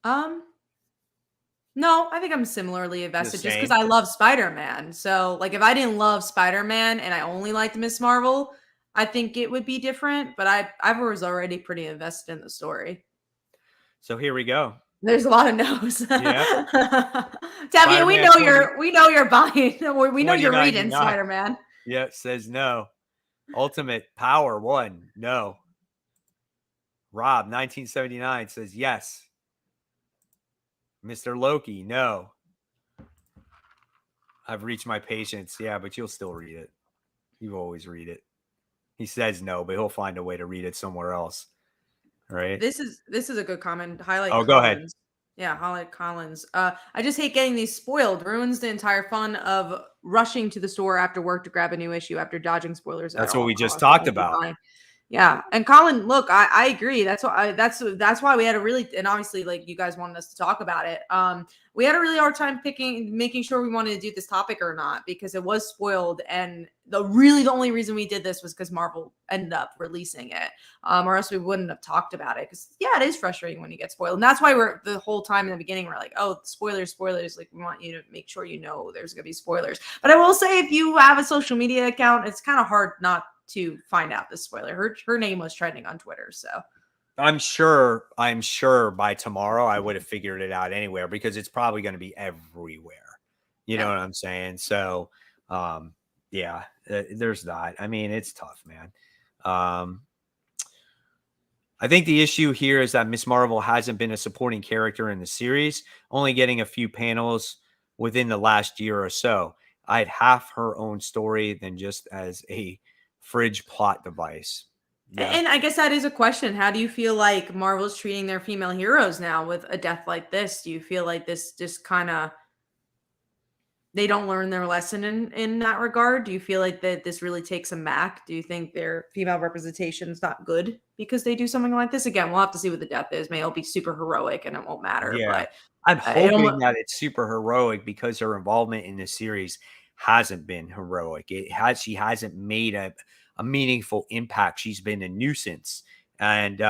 No, I think I'm similarly invested just because I love Spider-Man. So, like, if I didn't love Spider-Man and I only liked Miss Marvel, I think it would be different, but I was already pretty invested in the story. So here we go. There's a lot of no's. Yeah. Tabby, we Spider-Man know 20, you're buying. We know you're reading 2099. Spider-Man. Yeah, says no. Ultimate Power 1, no. Rob 1979 says yes. Mr. Loki, no. I've reached my patience. Yeah, but you'll still read it. You always read it. He says no, but he'll find a way to read it somewhere else. Right? This is a good comment. Highlight Oh, go ahead. Collins. Yeah, highlight Collins. I just hate getting these spoiled. Ruins the entire fun of rushing to the store after work to grab a new issue after dodging spoilers. That's at what all we just costs. talked Won't be about. buying. Yeah, and Colin, look, I agree. That's why we had a really, and obviously, like, you guys wanted us to talk about it. We had a really hard time making sure we wanted to do this topic or not, because it was spoiled, and the only reason we did this was because Marvel ended up releasing it, or else we wouldn't have talked about it. Because it is frustrating when you get spoiled, and that's why we're the whole time in the beginning we're like, oh, spoilers. Like, we want you to make sure you know there's gonna be spoilers. But I will say, if you have a social media account, it's kind of hard not to find out the spoiler. Her name was trending on Twitter, so I'm sure by tomorrow I would have figured it out anywhere, because it's probably going to be everywhere. You know what I'm saying? So, yeah, there's that. I mean, it's tough, man. I think the issue here is that Miss Marvel hasn't been a supporting character in the series, only getting a few panels within the last year or so. I'd half her own story than just as a fridge plot device. Yeah. And I guess that is a question. How do you feel like Marvel's treating their female heroes now with a death like this? Do you feel like this just kind of they don't learn their lesson in that regard? Do you feel like that this really takes them back? Do you think their female representation is not good because they do something like this? Again, we'll have to see what the death is. Maybe it'll be super heroic and it won't matter. Yeah. But I'm hoping that it's super heroic, because her involvement in the series hasn't been heroic. She hasn't made a meaningful impact. She's been a nuisance. And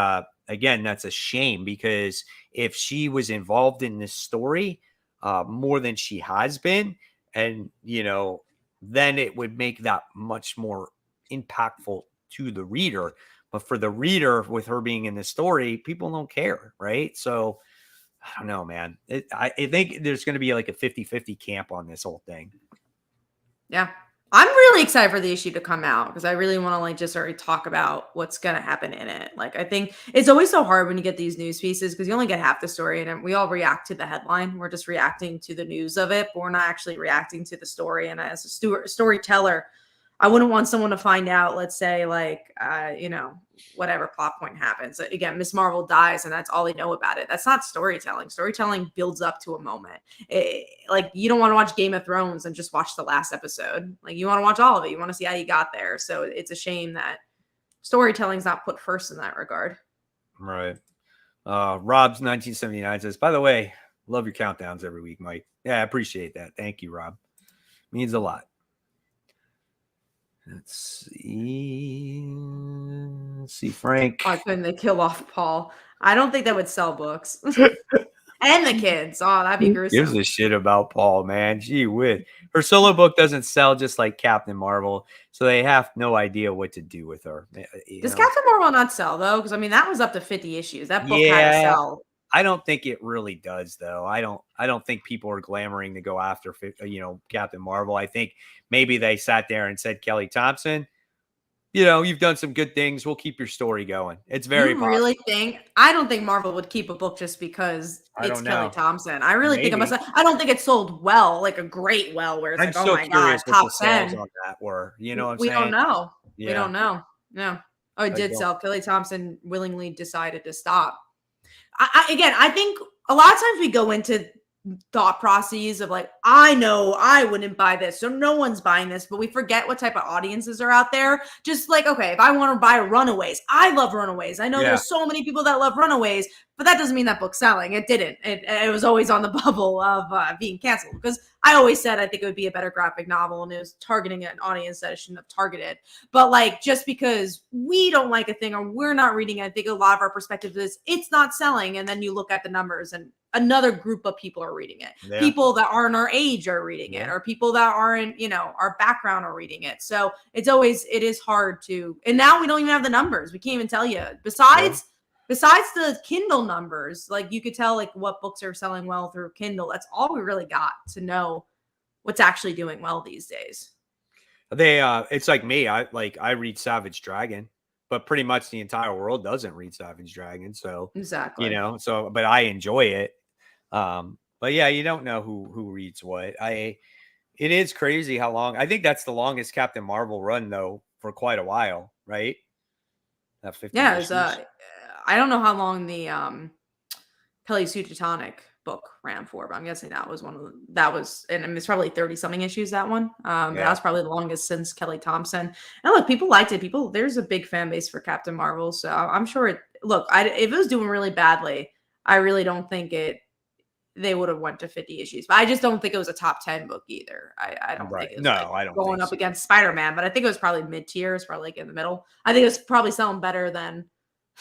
again, that's a shame, because if she was involved in this story more than she has been, and then it would make that much more impactful to the reader. But for the reader, with her being in the story, people don't care, right? So I don't know, man. I think there's going to be like a 50-50 camp on this whole thing. Yeah. I'm really excited for the issue to come out, because I really want to like just already talk about what's going to happen in it. Like, I think it's always so hard when you get these news pieces, because you only get half the story, and we all react to the headline. We're just reacting to the news of it, but we're not actually reacting to the story. And as a storyteller, I wouldn't want someone to find out, let's say, like, whatever plot point happens. Again, Miss Marvel dies, and that's all they know about it. That's not storytelling. Storytelling builds up to a moment. Like, you don't want to watch Game of Thrones and just watch the last episode. Like, you want to watch all of it. You want to see how you got there. So it's a shame that storytelling's not put first in that regard. Right. Rob's 1979 says, by the way, love your countdowns every week, Mike. Yeah, I appreciate that. Thank you, Rob. Means a lot. Let's see, Frank. Why couldn't they kill off Paul? I don't think that would sell books. And the kids. Oh, that'd be gruesome. Gives a shit about Paul, man. Gee whiz. Her solo book doesn't sell, just like Captain Marvel, so they have no idea what to do with her. Does Captain Marvel not sell, though? Because, I mean, that was up to 50 issues. That book had to sell. I don't think it really does, though. I don't think people are glamoring to go after, Captain Marvel. I think maybe they sat there and said, Kelly Thompson, you've done some good things. We'll keep your story going. It's very possible. Really think? I don't think Marvel would keep a book just because it's Kelly Thompson. I really think it must. I don't think it sold well, like a great well, where it's like, oh my god, top 10 on that were. You know what I'm saying? We don't know. Yeah. We don't know. No. Oh, it did sell. Kelly Thompson willingly decided to stop. I think a lot of times we go into thought processes of like, I know I wouldn't buy this, so no one's buying this, but we forget what type of audiences are out there. Just like, okay, if I want to buy Runaways, I love Runaways. I know there's so many people that love Runaways, but that doesn't mean that book's selling. It didn't. It was always on the bubble of being canceled, because I always said I think it would be a better graphic novel, and it was targeting an audience that it shouldn't have targeted. But like, just because we don't like a thing or we're not reading it, I think a lot of our perspective is it's not selling, and then you look at the numbers and another group of people are reading it. Yeah. People that aren't our age are reading it, or people that aren't, our background are reading it. So it is hard to, and now we don't even have the numbers. We can't even tell you. Besides the Kindle numbers, like you could tell like what books are selling well through Kindle. That's all we really got to know what's actually doing well these days. It's like me. I read Savage Dragon, but pretty much the entire world doesn't read Savage Dragon. So exactly, but I enjoy it. But yeah, you don't know who reads what. It is crazy how long. I think that's the longest Captain Marvel run though for quite a while, right? That 50 issues. I don't know how long the Kelly Sue Teutonic's book ran for, but I'm guessing that was and it's probably 30 something issues, that one. But that was probably the longest since Kelly Thompson. And look, people liked it. There's a big fan base for Captain Marvel. So I'm sure if it was doing really badly, I really don't think they would have went to 50 issues, but I just don't think it was a top 10 book either. I don't think it was I don't going up against Spider-Man, but I think it was probably mid-tier. It's probably like in the middle. I think it was probably selling better than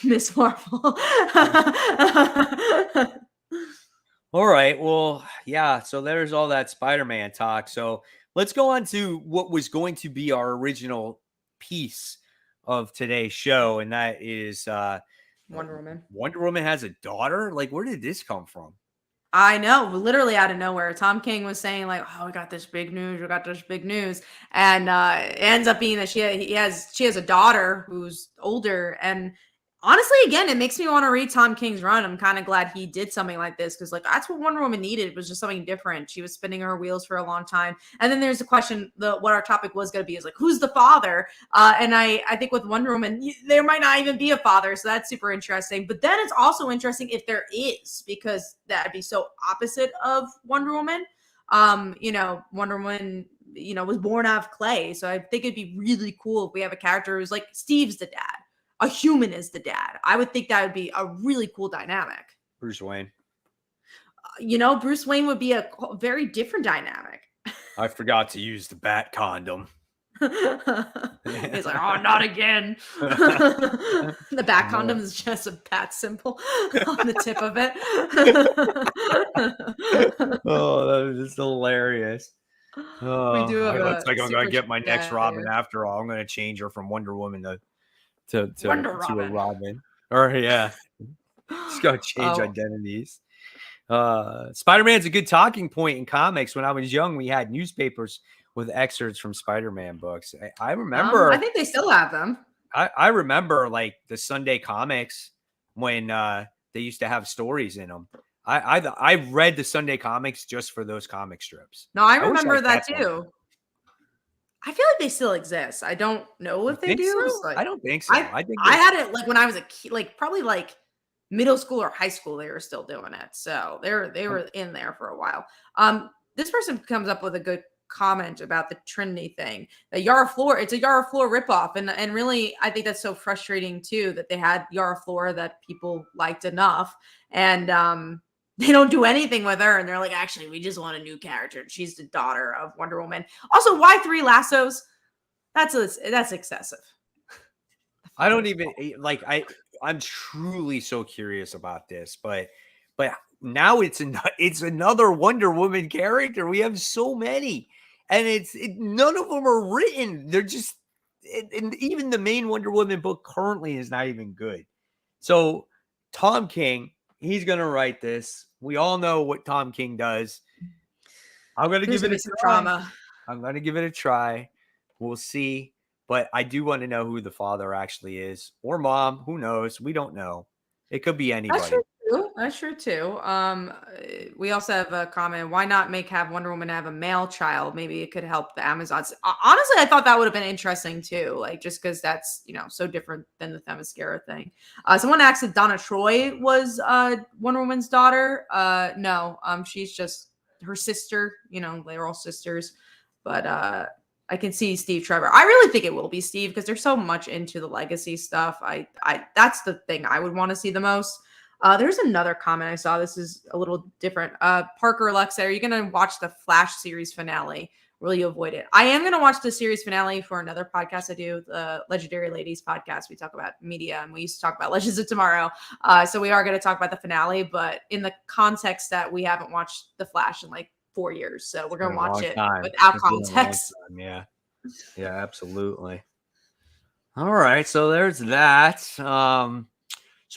Miss Marvel. All right. Well, yeah. So there's all that Spider-Man talk. So let's go on to what was going to be our original piece of today's show. And that is Wonder Woman. Wonder Woman has a daughter? Like, where did this come from? I know, literally out of nowhere. Tom King was saying like, "Oh, we got this big news. We got this big news," and it ends up being that she has a daughter who's older. And honestly, again, it makes me want to read Tom King's run. I'm kind of glad he did something like this because like that's what Wonder Woman needed. It was just something different. She was spinning her wheels for a long time. And then there's the question, what our topic was going to be is like, who's the father? And I think with Wonder Woman, there might not even be a father. So that's super interesting. But then it's also interesting if there is, because that'd be so opposite of Wonder Woman. Wonder Woman, was born out of clay. So I think it'd be really cool if we have a character who's like Steve's the dad. A human is the dad. I would think that would be a really cool dynamic. Bruce Wayne. Bruce Wayne would be a very different dynamic. I forgot to use the bat condom. He's like, oh, not again. The bat condom is just a bat symbol on the tip of it. Oh, that is just hilarious. We do have looks like I'm going to get my next Robin after all. I'm going to change her from Wonder Woman to a Robin. Or just gotta change identities. Spider-Man's a good talking point in comics. When I was young, we had newspapers with excerpts from Spider-Man books. I remember. I think they still have them. I remember like the Sunday comics when they used to have stories in them. I read the Sunday comics just for those comic strips. No, I remember that too. I feel like they still exist. I don't know if they do. So? Like, I don't think so. I had it like when I was a kid, like probably like middle school or high school. They were still doing it, so they were in there for a while. This person comes up with a good comment about the Trinity thing. The Yara Flor, it's a Yara Flor ripoff, and really, I think that's so frustrating too that they had Yara Flor that people liked enough, and they don't do anything with her, and they're like, actually, we just want a new character. She's the daughter of Wonder Woman. Also, why 3 lassos? That's excessive. I don't even like. I'm truly so curious about this, but now it's another Wonder Woman character. We have so many, and none of them are written. They're just, and even the main Wonder Woman book currently is not even good. So Tom King, he's gonna write this. We all know what Tom King does. I'm gonna give it a try. I'm gonna give it a try. We'll see. But I do want to know who the father actually is, or mom. Who knows? We don't know. It could be anybody. That's true too. We also have a comment. Why not have Wonder Woman have a male child? Maybe it could help the Amazons. Honestly, I thought that would have been interesting too. Like just because that's so different than the Themyscira thing. Someone asked if Donna Troy was Wonder Woman's daughter. No. She's just her sister. They're all sisters. But I can see Steve Trevor. I really think it will be Steve because they're so much into the legacy stuff. I that's the thing I would want to see the most. There's another comment I saw. This is a little different. Parker Lux said, are you going to watch the Flash series finale? will you avoid it? I am going to watch the series finale for another podcast I do, the Legendary Ladies podcast. We talk about media, and we used to talk about Legends of Tomorrow. So we are going to talk about the finale, but in the context that we haven't watched The Flash in like 4 years. So we're going to watch it without context. Yeah. Yeah, absolutely. All right. So there's that. So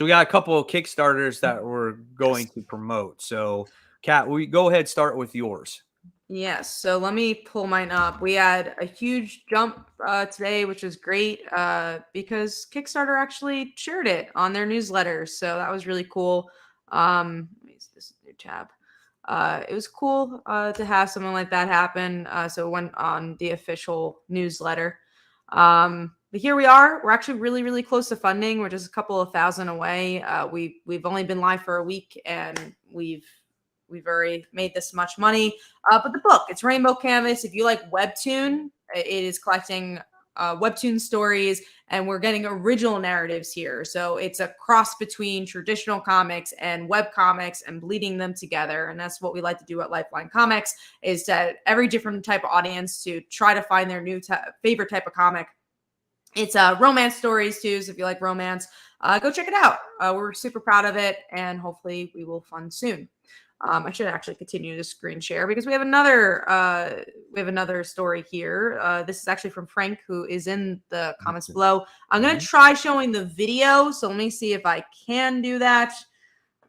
we got a couple of Kickstarters that we're going to promote. So Kat, we go ahead, start with yours. Yes. So let me pull mine up. We had a huge jump today, which was great because Kickstarter actually shared it on their newsletter. So that was really cool. Let me use this new tab. It was cool to have something like that happen. So it went on the official newsletter. But here we are. We're actually really, really close to funding. We're just a couple of thousand away. We've only been live for a week, and we've already made this much money. But the book, it's Rainbow Canvas. If you like Webtoon, it is collecting Webtoon stories, and we're getting original narratives here. So it's a cross between traditional comics and web comics and bleeding them together. And that's what we like to do at Lifeline Comics, is that every different type of audience to try to find their new favorite type of comic. It's romance stories too. So if you like romance, go check it out. We're super proud of it, and hopefully we will fund soon. I should actually continue to screen share because we have another story here. This is actually from Frank, who is in the comments below. I'm going to try showing the video. So let me see if I can do that.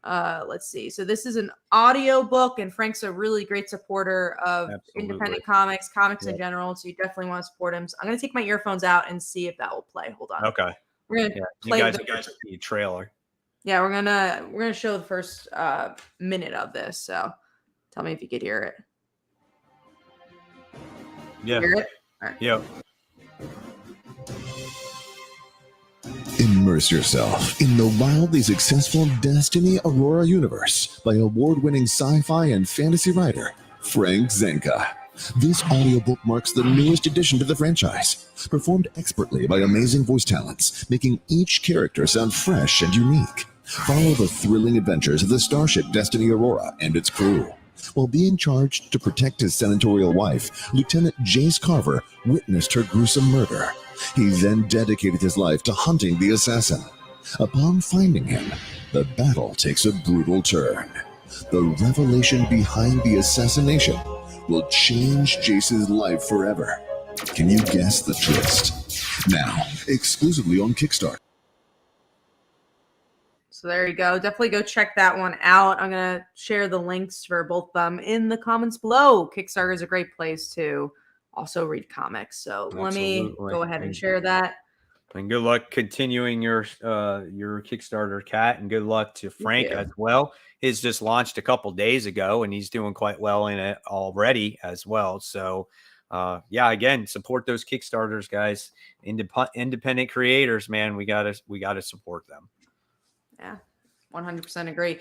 Let's see. So this is an audio book, and Frank's a really great supporter of independent comics in general. So you definitely want to support him. So I'm going to take my earphones out and see if that will play. Hold on. Okay. We're going to play the trailer. Yeah, we're gonna show the first minute of this. So tell me if you could hear it. Yeah. Hear it? All right. Yeah. Immerse yourself in the wildly successful Destiny Aurora universe by award-winning sci-fi and fantasy writer Frank Zenka. This audiobook marks the newest addition to the franchise, performed expertly by amazing voice talents, making each character sound fresh and unique. Follow the thrilling adventures of the starship Destiny Aurora and its crew. While being charged to protect his senatorial wife, Lieutenant Jace Carver witnessed her gruesome murder. He then dedicated his life to hunting the assassin. Upon finding him, the battle takes a brutal turn. The revelation behind the assassination will change Jace's life forever. Can you guess the twist? Now, exclusively on Kickstarter. So there you go. Definitely go check that one out. I'm going to share the links for both of them in the comments below. Kickstarter is a great place to also read comics. So let me go ahead and share that. And good luck continuing your Kickstarter, Kat, and good luck to Frank as well. His just launched a couple days ago, and he's doing quite well in it already as well. So, yeah, again, support those Kickstarters, guys. Independent creators, man, we gotta support them. Yeah, 100% agree.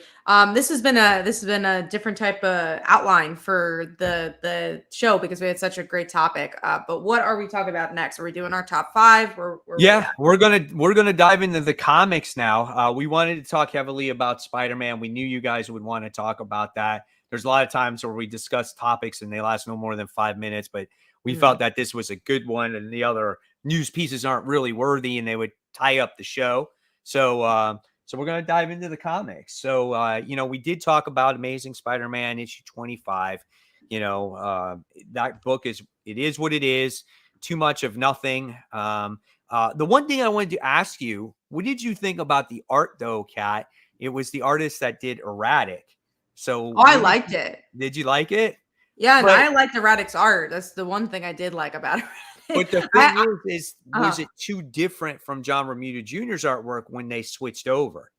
This has been a different type of outline for the show because we had such a great topic. But what are we talking about next? Are we doing our top 5? We're gonna dive into the comics now. We wanted to talk heavily about Spider-Man. We knew you guys would want to talk about that. There's a lot of times where we discuss topics and they last no more than 5 minutes, but we felt that this was a good one, and the other news pieces aren't really worthy, and they would tie up the show. So we're going to dive into the comics. So, we did talk about Amazing Spider-Man issue 25. That book is what it is. Too much of nothing. The one thing I wanted to ask you, what did you think about the art though, Kat? It was the artist that did Erratic. So I liked it. Did you like it? Yeah, and I liked Erratic's art. That's the one thing I did like about it. But the thing was it too different from John Romita Jr.'s artwork when they switched over?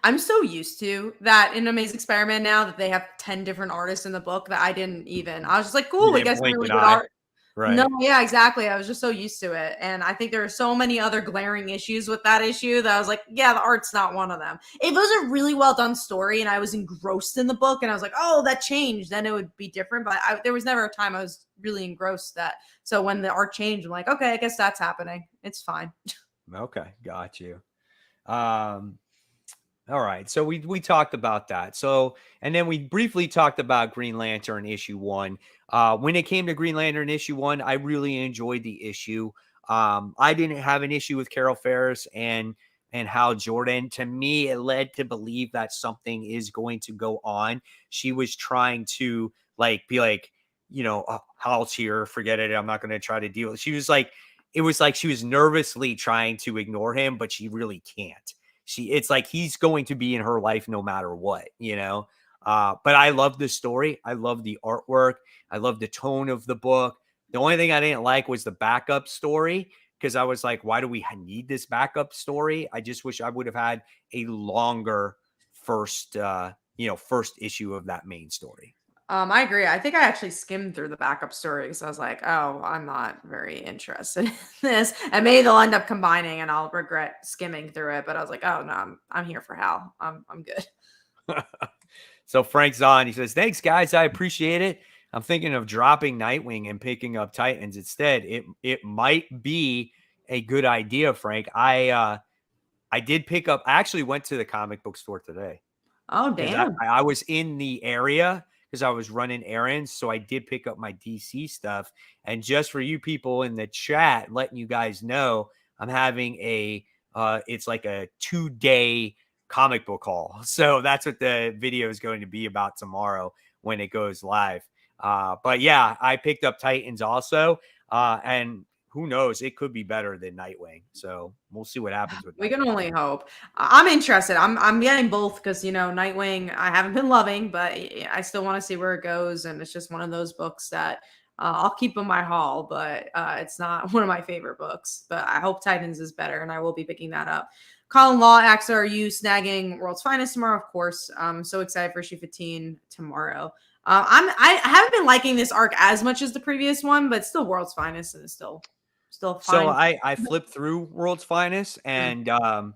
I'm so used to that in Amazing Spider-Man now that they have 10 different artists in the book that I was just like, cool, we got some really good art. Right. No, yeah, exactly. I was just so used to it. And I think there are so many other glaring issues with that issue that I was like, yeah, the art's not one of them. If it was a really well done story and I was engrossed in the book and I was like, oh, that changed, then it would be different. But there was never a time I was really engrossed that. So when the art changed, I'm like, okay, I guess that's happening. It's fine. Okay. Got you. All right. So we talked about that. So, and then we briefly talked about Green Lantern issue 1. When it came to Green Lantern issue 1, I really enjoyed the issue. I didn't have an issue with Carol Ferris and Hal Jordan. To me, it led to believe that something is going to go on. She was trying to be like, Hal's here, forget it. I'm not going to try to deal with it. She was like, it was like she was nervously trying to ignore him, but she really can't. It's like he's going to be in her life no matter what, but I love the story. I love the artwork. I love the tone of the book. The only thing I didn't like was the backup story, because I was like, why do we need this backup story? I just wish I would have had a longer first issue of that main story. I agree. I think I actually skimmed through the backup story because I was like, oh, I'm not very interested in this. And maybe they'll end up combining and I'll regret skimming through it. But I was like, oh no, I'm here for Hal. I'm good. So Frank's on. He says, thanks, guys. I appreciate it. I'm thinking of dropping Nightwing and picking up Titans instead. It might be a good idea, Frank. I did pick up. I actually went to the comic book store today. Oh, damn. I was in the area because I was running errands. So I did pick up my DC stuff. And just for you people in the chat, letting you guys know, I'm having it's like a 2-day comic book haul. So that's what the video is going to be about tomorrow when it goes live. But yeah, I picked up Titans also. And who knows, it could be better than Nightwing. So we'll see what happens with We Nightwing. can only hope. I'm interested. I'm getting both because, Nightwing, I haven't been loving, but I still want to see where it goes. And it's just one of those books that I'll keep in my haul, but it's not one of my favorite books. But I hope Titans is better, and I will be picking that up. Colin Law asks, are you snagging World's Finest tomorrow? Of course. I'm so excited for issue 15 tomorrow. I haven't been liking this arc as much as the previous one, but still World's Finest, and it's still fine. So I flipped through World's Finest, and the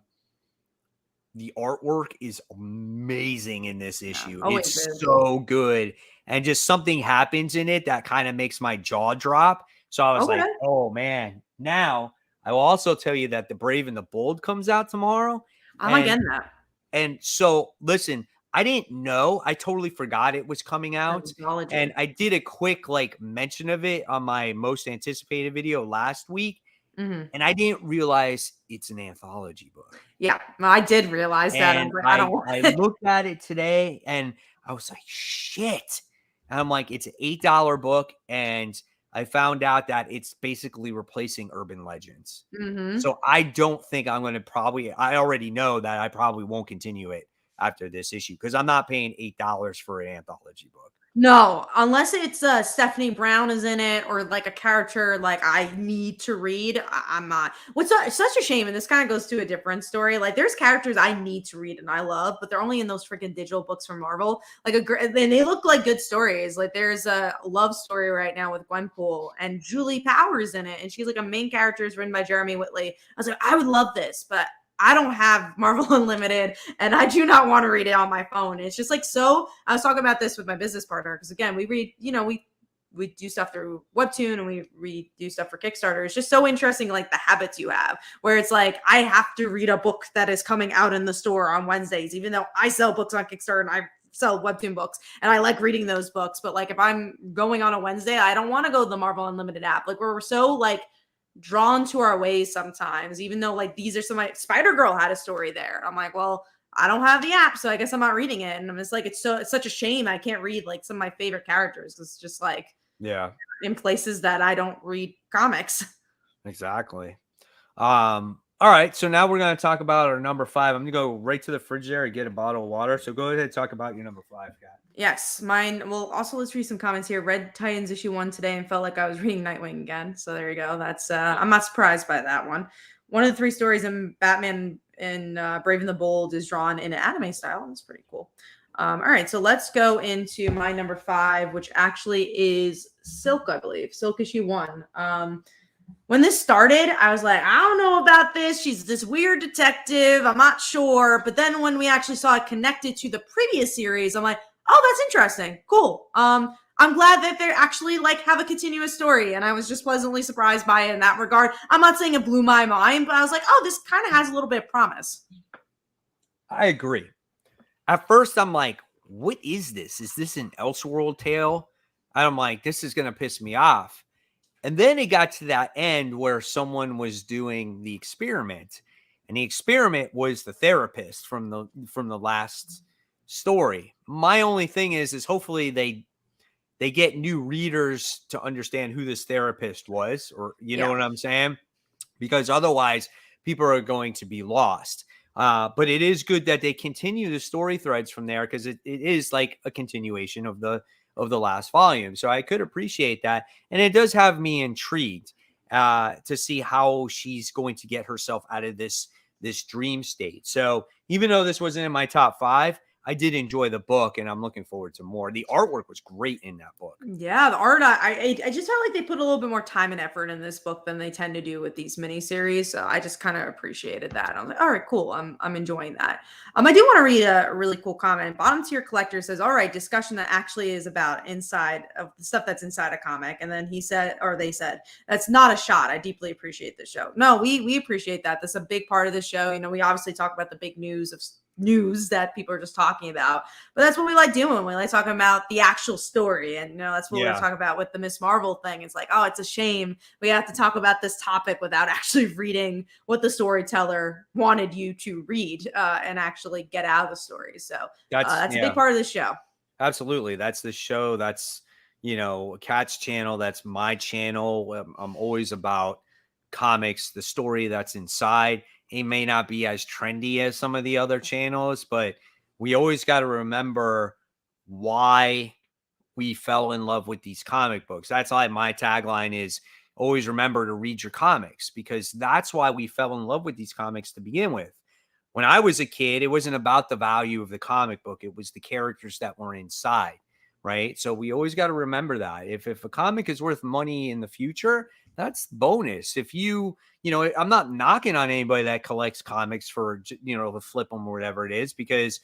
artwork is amazing in this issue. It's so good. And just something happens in it that kind of makes my jaw drop. So I was like, oh man. Now I will also tell you that The Brave and the Bold comes out tomorrow. I'm again that. And so listen, I didn't know. I totally forgot it was coming out. And I did a quick mention of it on my most anticipated video last week. Mm-hmm. And I didn't realize it's an anthology book. Yeah, I did realize that. And I looked at it today and I was like, shit. And I'm like, it's an $8 book. And I found out that it's basically replacing Urban Legends. Mm-hmm. So I don't think I'm going to I already know that I probably won't continue it after this issue because I'm not paying $8 for an anthology book. No, unless it's Stephanie Brown is in it or like a character like I need to read. I'm not. What's such a shame, and this kind of goes to a different story. Like there's characters I need to read and I love, but they're only in those freaking digital books from Marvel. And they look like good stories. Like there's a love story right now with Gwenpool and Julie Powers in it, and she's like a main character is written by Jeremy Whitley. I was like, I would love this, but I don't have Marvel Unlimited and I do not want to read it on my phone. It's just like, so I was talking about this with my business partner. Cause again, we read, we do stuff through Webtoon and we do stuff for Kickstarter. It's just so interesting. Like the habits you have where it's like, I have to read a book that is coming out in the store on Wednesdays, even though I sell books on Kickstarter and I sell Webtoon books and I like reading those books. But like, if I'm going on a Wednesday, I don't want to go to the Marvel Unlimited app. Like we're so drawn to our ways sometimes, even though these are Spider-Girl had a story there. I'm like, well, I don't have the app, so I guess I'm not reading it. And I'm just like, it's such a shame I can't read some of my favorite characters. It's just in places that I don't read comics. Exactly. All right, so now we're going to talk about our number 5. I'm going to go right to the fridge there and get a bottle of water. So go ahead and talk about your number 5, Kat. Yes, mine. Well, also let's read some comments here. Read Titans issue 1 today and felt like I was reading Nightwing again. So there you go. That's I'm not surprised by that one. One of the 3 stories in Batman and Brave and the Bold is drawn in an anime style. That's pretty cool. All right, so let's go into my number 5, which actually is Silk, I believe. Silk issue 1. When this started, I was like, I don't know about this. She's this weird detective. I'm not sure. But then when we actually saw it connected to the previous series, I'm like, oh, that's interesting. Cool. I'm glad that they actually have a continuous story. And I was just pleasantly surprised by it in that regard. I'm not saying it blew my mind, but I was like, oh, this kind of has a little bit of promise. I agree. At first, I'm like, what is this? Is this an Elseworld tale? I'm like, this is going to piss me off. And then it got to that end where someone was doing the experiment, and the experiment was the therapist from the last story. My only thing is hopefully they get new readers to understand who this therapist was, or you know what I'm saying? Because otherwise people are going to be lost. But it is good that they continue the story threads from there, because it is like a continuation of the last volume. So I could appreciate that. And it does have me intrigued to see how she's going to get herself out of this dream state. So even though this wasn't in my top 5, I did enjoy the book, and I'm looking forward to more. The artwork was great in that book. Yeah, the art, I just felt like they put a little bit more time and effort in this book than they tend to do with these miniseries. So I just kind of appreciated that. I was like, all right, cool. I'm enjoying that. I do want to read a really cool comment. Bottom Tier Collector says, all right, discussion that actually is about inside of the stuff that's inside a comic. And then he said, or they said, that's not a shot. I deeply appreciate the show. No, we appreciate that. That's a big part of the show. You know, we obviously talk about the big news that people are just talking about, but that's what we like doing. We like talking about the actual story, and that's what we're talking about with the Miss Marvel thing. It's like, oh, it's a shame we have to talk about this topic without actually reading what the storyteller wanted you to read and actually get out of the story. So that's a big part of the show. Absolutely. That's the show. That's, Kat's channel. That's my channel. I'm always about comics, the story that's inside. It may not be as trendy as some of the other channels, but we always got to remember why we fell in love with these comic books. That's like my tagline is always remember to read your comics, because that's why we fell in love with these comics to begin with. When I was a kid, it wasn't about the value of the comic book. It was the characters that were inside, right? So we always got to remember that. If a comic is worth money in the future, that's bonus. If I'm not knocking on anybody that collects comics for, to flip them or whatever it is, because,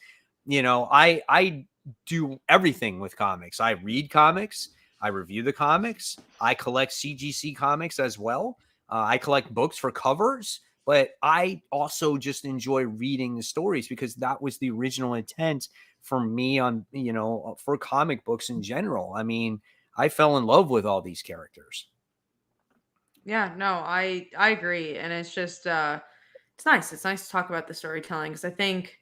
I do everything with comics. I read comics. I review the comics. I collect CGC comics as well. I collect books for covers, but I also just enjoy reading the stories, because that was the original intent for me on, for comic books in general. I mean, I fell in love with all these characters. Yeah, no, I agree. And it's just, it's nice. It's nice to talk about the storytelling, because I think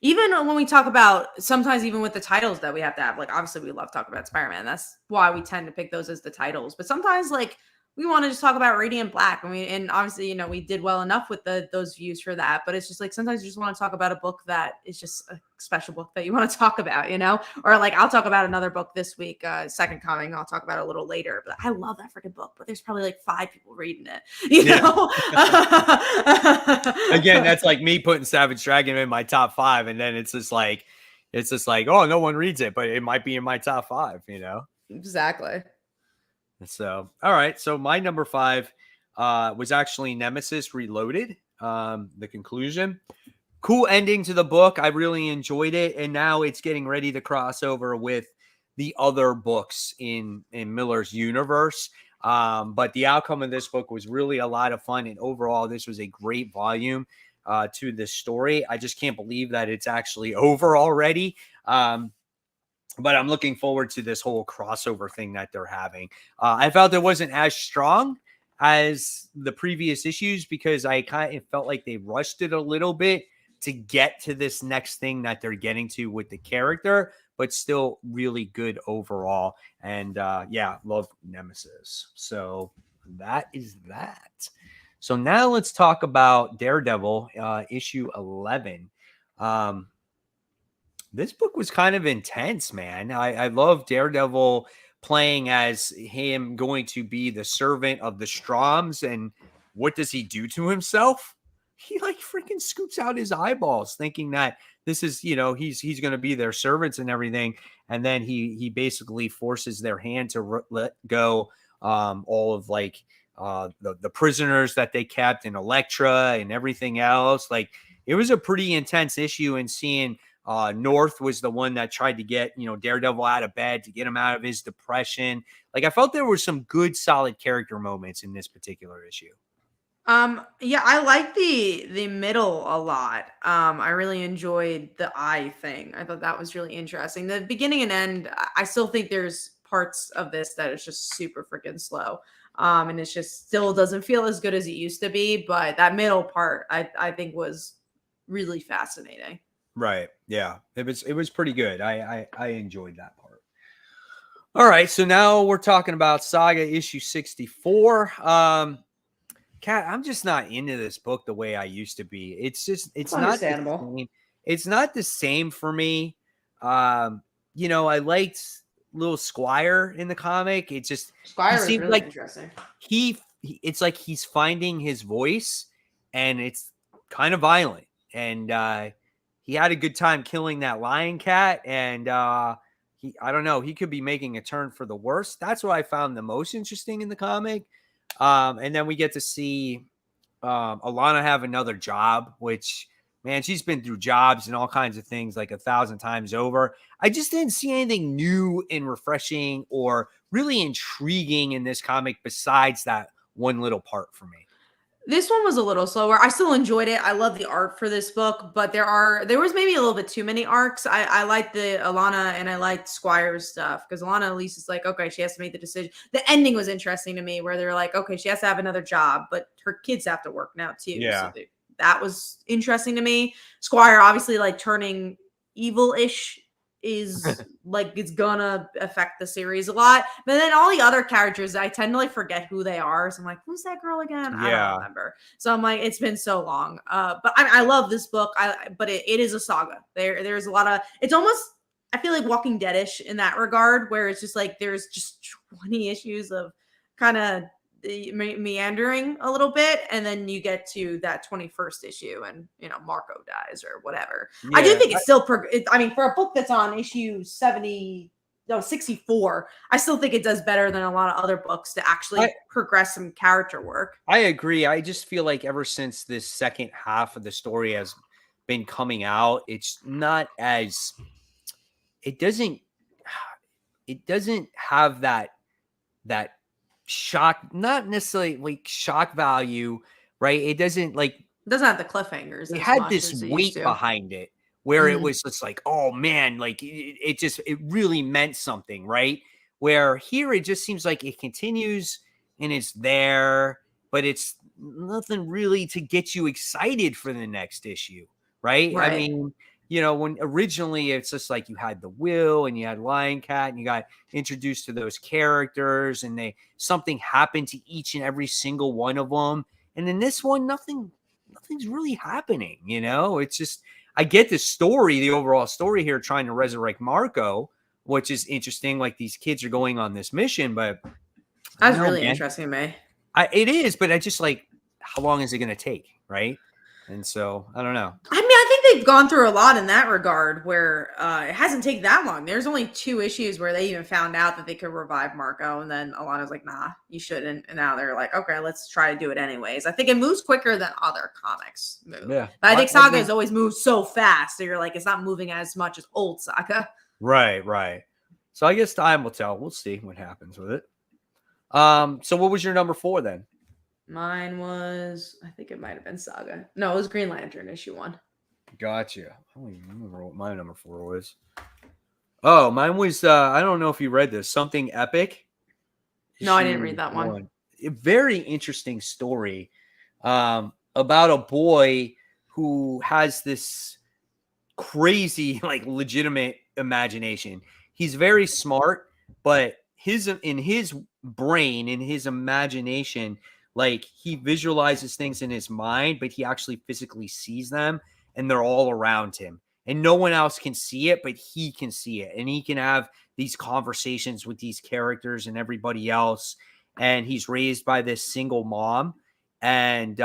even when we talk about, sometimes even with the titles that we have to have, like obviously we love talking about Spider-Man. That's why we tend to pick those as the titles. But sometimes like we want to just talk about Radiant Black. And obviously, we did well enough with those views for that. But it's just like sometimes you just want to talk about a book that is just a special book that you want to talk about, Or like I'll talk about another book this week, Second Coming. I'll talk about it a little later. But I love that freaking book. But there's probably like 5 people reading it, you know? Again, that's like me putting Savage Dragon in my top 5, and then it's just like, oh, no one reads it, but it might be in my top 5, Exactly. So, all right. So my number 5 was actually Nemesis Reloaded. The conclusion. Cool ending to the book. I really enjoyed it. And now it's getting ready to cross over with the other books in Miller's universe. But the outcome of this book was really a lot of fun. And overall, this was a great volume to this story. I just can't believe that it's actually over already. But I'm looking forward to this whole crossover thing that they're having. I felt it wasn't as strong as the previous issues, because I kind of felt like they rushed it a little bit to get to this next thing that they're getting to with the character, but still really good overall. And love Nemesis. So that is that. So now let's talk about Daredevil issue 11. This book was kind of intense, man. I love Daredevil playing as him going to be the servant of the Stroms. And what does he do to himself? He like freaking scoops out his eyeballs, thinking that this is, he's going to be their servants and everything. And then he basically forces their hand to let go all of like the prisoners that they kept, and Elektra and everything else. Like, it was a pretty intense issue, and seeing North was the one that tried to get, Daredevil out of bed to get him out of his depression. Like, I felt there were some good, solid character moments in this particular issue. I like the middle a lot. I really enjoyed the eye thing. I thought that was really interesting. The beginning and end, I still think there's parts of this that is just super freaking slow. And it's just still doesn't feel as good as it used to be. But that middle part, I think was really fascinating. Right. Yeah. It was pretty good. I enjoyed that part. All right. So now we're talking about Saga issue 64. Kat, I'm just not into this book the way I used to be. It's not understandable. the same. It's not the same for me. You know, I liked little Squire in the comic. It just Squire he was seemed really like interesting. it's like he's finding his voice, and it's kind of violent. And he had a good time killing that lion cat, and I don't know, he could be making a turn for the worse. That's what I found the most interesting in the comic. And then we get to see Alana have another job, which, man, she's been through jobs and all kinds of things like 1,000 times over. I just didn't see anything new and refreshing or really intriguing in this comic besides that one little part for me. This one was a little slower. I still enjoyed it. I love the art for this book, but there was maybe a little bit too many arcs. I like the Alana and I liked Squire's stuff because Alana at least is like, okay, she has to make the decision. The ending was interesting to me where they're like, okay, she has to have another job, but her kids have to work now too. Yeah. So that was interesting to me. Squire obviously like turning evil-ish is like it's gonna affect the series a lot. But then all the other characters, I tend to like forget who they are. So I'm like, who's that girl again? I don't remember. So I'm like, it's been so long. But I love this book. But it is a saga. There's a lot of it's almost I feel like Walking Dead-ish in that regard, where it's just like there's just 20 issues of kind of meandering a little bit, and then you get to that 21st issue and Marco dies or whatever. I do think it's still I mean, for a book that's on issue 64, I still think it does better than a lot of other books to actually progress some character work. I agree. I just feel like ever since this second half of the story has been coming out, it's not as it doesn't have that shock, not necessarily like shock value, right? It doesn't have the cliffhangers. It had this weight behind it where it was just like, oh man, like it really meant something, right? Where here it just seems like it continues and it's there, but it's nothing really to get you excited for the next issue, right? I mean, when originally it's just like you had the Will and you had Lion Cat and you got introduced to those characters and something happened to each and every single one of them. And in this one, nothing's really happening. It's just, I get the story, the overall story here, trying to resurrect Marco, which is interesting. Like these kids are going on this mission, but that's really interesting to me. It is, but I just like, how long is it going to take? Right. And so I don't know. I mean, I think they've gone through a lot in that regard where it hasn't taken that long. There's only 2 issues where they even found out that they could revive Marco. And then Alana's like, nah, you shouldn't. And now they're like, okay, let's try to do it anyways. I think it moves quicker than other comics move. Yeah. But I think Saga has always moved so fast. So you're like, it's not moving as much as old Saga. Right. So I guess time will tell. We'll see what happens with it. So what was your number 4 then? Mine was, I think it might have been Saga. No, it was Green Lantern issue 1. Gotcha. I don't even remember what my number 4 was. Oh, mine was, I don't know if you read this, Something Epic. No, I didn't read that one. A very interesting story about a boy who has this crazy, like legitimate imagination. He's very smart, but in his brain, in his imagination, like he visualizes things in his mind, but he actually physically sees them and they're all around him. And no one else can see it, but he can see it. And he can have these conversations with these characters and everybody else. And he's raised by this single mom. And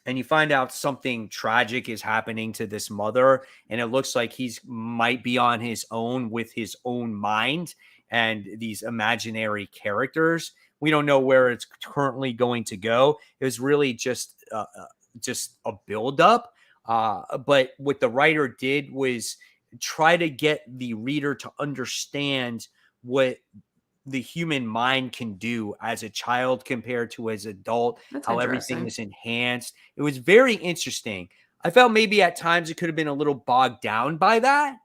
you find out something tragic is happening to this mother. And it looks like might be on his own with his own mind and these imaginary characters. We don't know where it's currently going to go. It was really just a buildup. But what the writer did was try to get the reader to understand what the human mind can do as a child compared to as an adult, how everything is enhanced. It was very interesting. I felt maybe at times it could have been a little bogged down by that,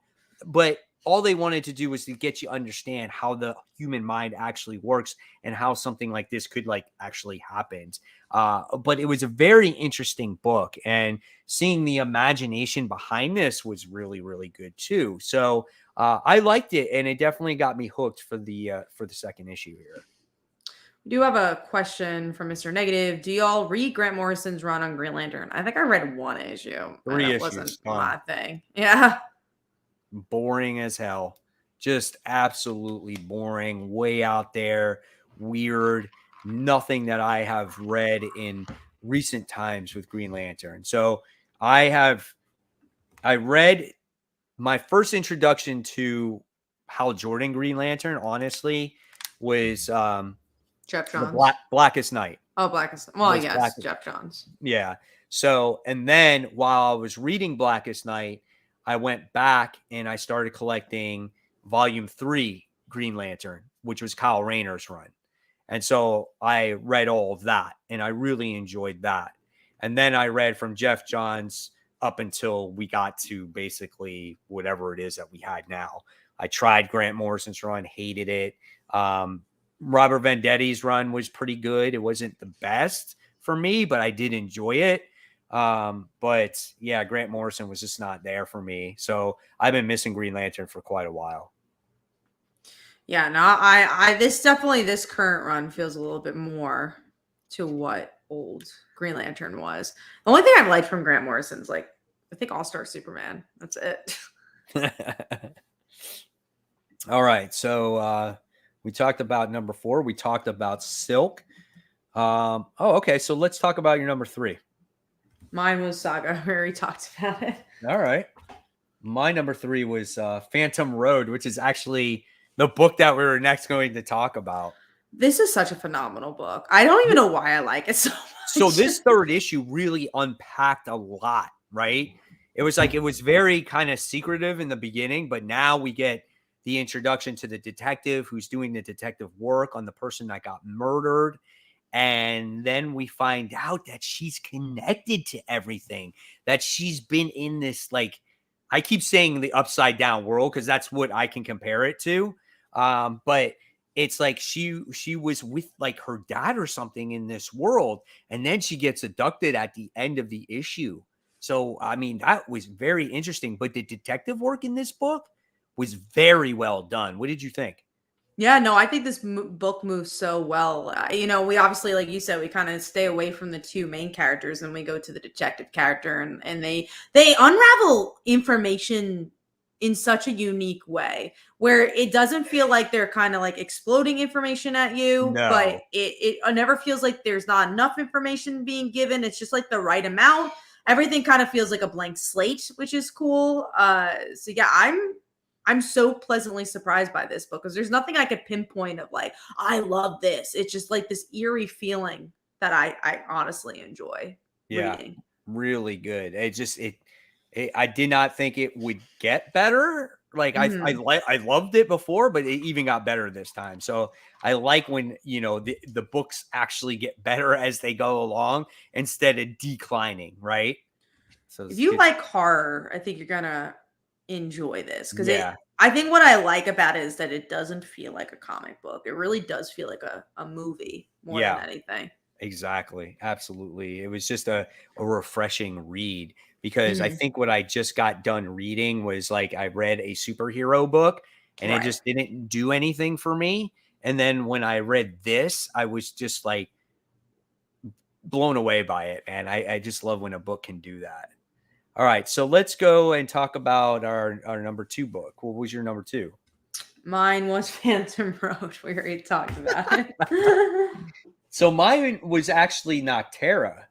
but all they wanted to do was to get you understand how the human mind actually works and how something like this could like actually happen. But it was a very interesting book, and seeing the imagination behind this was really, really good too. So I liked it, and it definitely got me hooked for the second issue here. We do have a question from Mr. Negative. Do y'all read Grant Morrison's run on Green Lantern? I think I read one issue. 3 It issues, wasn't done. my thing. Yeah. Boring as hell. Just absolutely boring. Way out there. Weird. Nothing that I have read in recent times with Green Lantern. So I read my first introduction to Hal Jordan Green Lantern, honestly, was Jeff Johns. the Blackest Night. Oh, Blackest. Well, yes, Blackest. Jeff Johns. Yeah. So, and then while I was reading Blackest Night, I went back and I started collecting Volume 3 Green Lantern, which was Kyle Rayner's run. And so I read all of that, and I really enjoyed that. And then I read from Jeff Johns up until we got to basically whatever it is that we had now. I tried Grant Morrison's run, hated it. Robert Vendetti's run was pretty good. It wasn't the best for me, but I did enjoy it. But yeah, Grant Morrison was just not there for me. So I've been missing Green Lantern for quite a while. Yeah, no, this current run feels a little bit more to what old Green Lantern was. The only thing I've liked from Grant Morrison's like, I think All-Star Superman. That's it. All right. So we talked about number 4. We talked about Silk. Okay. So let's talk about your number 3. Mine was Saga. We already talked about it. All right. My number 3 was Phantom Road, which is actually the book that we were next going to talk about. This is such a phenomenal book. I don't even know why I like it so much. So this third issue really unpacked a lot, right? It was very kind of secretive in the beginning, but now we get the introduction to the detective who's doing the detective work on the person that got murdered. And then we find out that she's connected to everything, that she's been in this, like, I keep saying the upside down world because that's what I can compare it to. But it's like she was with like her dad or something in this world, and then she gets abducted at the end of the issue. So, I mean, that was very interesting. But the detective work in this book was very well done. What did you think? Yeah, no, I think this book moves so well. We obviously, like you said, we kind of stay away from the two main characters and we go to the detective character, and they unravel information in such a unique way where it doesn't feel like they're kind of like exploding information at you, but it never feels like there's not enough information being given. It's just like the right amount. Everything kind of feels like a blank slate, which is cool. So yeah, I'm so pleasantly surprised by this book because there's nothing I could pinpoint of like, I love this. It's just like this eerie feeling that I honestly enjoy reading. Really good. I did not think it would get better. Like I loved it before, but it even got better this time. So I like when, the books actually get better as they go along instead of declining. Right. So if you like horror, I think you're going to enjoy this because yeah. I think what I like about it is that it doesn't feel like a comic book. It really does feel like a movie more than anything. Exactly. Absolutely. It was just a refreshing read because I think what I just got done reading was like I read a superhero book and it just didn't do anything for me. And then when I read this, I was just like blown away by it. And I just love when a book can do that. All right. So let's go and talk about our number 2 book. What was your number 2? Mine was Phantom Road. We already talked about it. So mine was actually Noctera,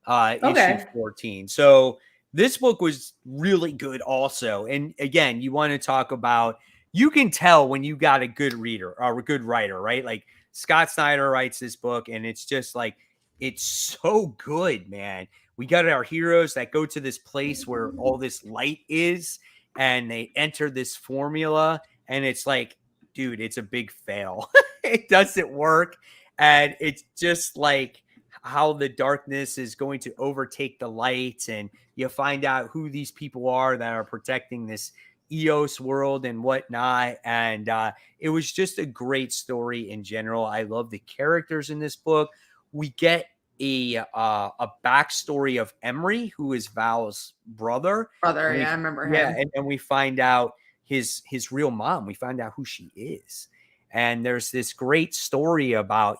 issue 14. So this book was really good also. And again, you want to talk about, you can tell when you got a good reader or a good writer, right? Like Scott Snyder writes this book and it's just like, it's so good, man. We got our heroes that go to this place where all this light is and they enter this formula and it's like, dude, it's a big fail. It doesn't work. And it's just like how the darkness is going to overtake the light. And you find out who these people are that are protecting this EOS world and whatnot. And it was just a great story in general. I love the characters in this book. We get a backstory of Emery, who is Val's brother. Brother, And yeah, I remember yeah, him. and we find out his real mom. We find out who she is. And there's this great story about,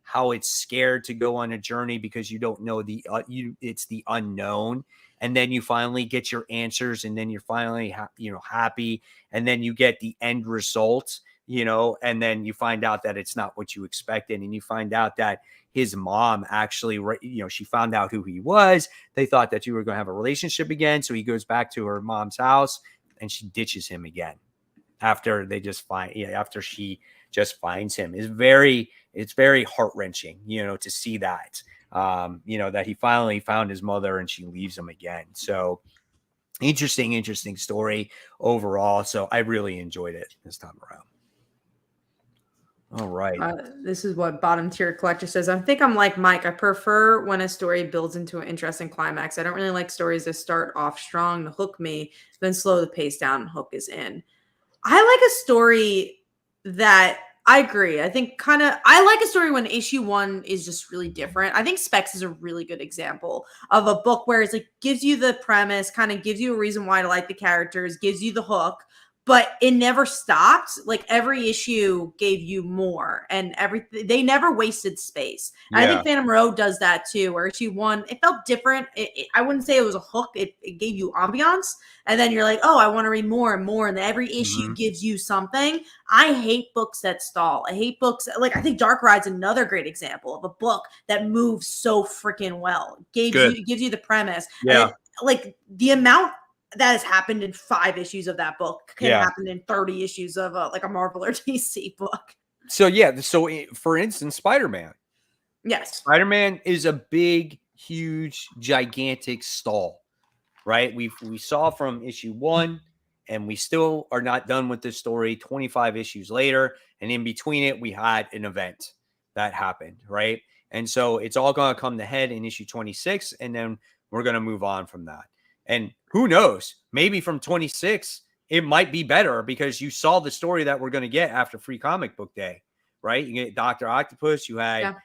how it's scared to go on a journey because you don't know it's the unknown. And then you finally get your answers, and then you're finally, happy. And then you get the end result, and then you find out that it's not what you expected. And you find out that his mom actually, she found out who he was. They thought that you were going to have a relationship again. So he goes back to her mom's house and she ditches him again after after she just finds him. It's very heart-wrenching, to see that, that he finally found his mother and she leaves him again. So interesting story overall. So I really enjoyed it this time around. All right. This is what Bottom Tier Collector says. I think I'm like Mike. I prefer when a story builds into an interesting climax. I don't really like stories that start off strong to hook me, then slow the pace down and hook is in. I like a story that I agree. I think I like a story when issue 1 is just really different. I think Specs is a really good example of a book where it's like gives you the premise, kind of gives you a reason why to like the characters, gives you the hook, but it never stopped. Like every issue gave you more, and they never wasted space. Yeah. I think Phantom Road does that too, where issue 1, it felt different. I wouldn't say it was a hook. It gave you ambiance, and then you're like, oh, I want to read more and more, and every issue gives you something. I hate books that stall. I hate books like, I think Dark Ride's another great example of a book that moves so freaking well. Gives you the premise. Yeah. And, like the amount that has happened in 5 issues of that book can happen in 30 issues of a Marvel or DC book. So for instance, Spider-Man. Yes. Spider-Man is a big, huge, gigantic stall, right? We saw from issue 1, and we still are not done with this story 25 issues later. And in between it, we had an event that happened, right? And so it's all going to come to head in issue 26, and then we're going to move on from that. And who knows, maybe from 26, it might be better because you saw the story that we're going to get after Free Comic Book Day, right? You get Dr. Octopus, you had,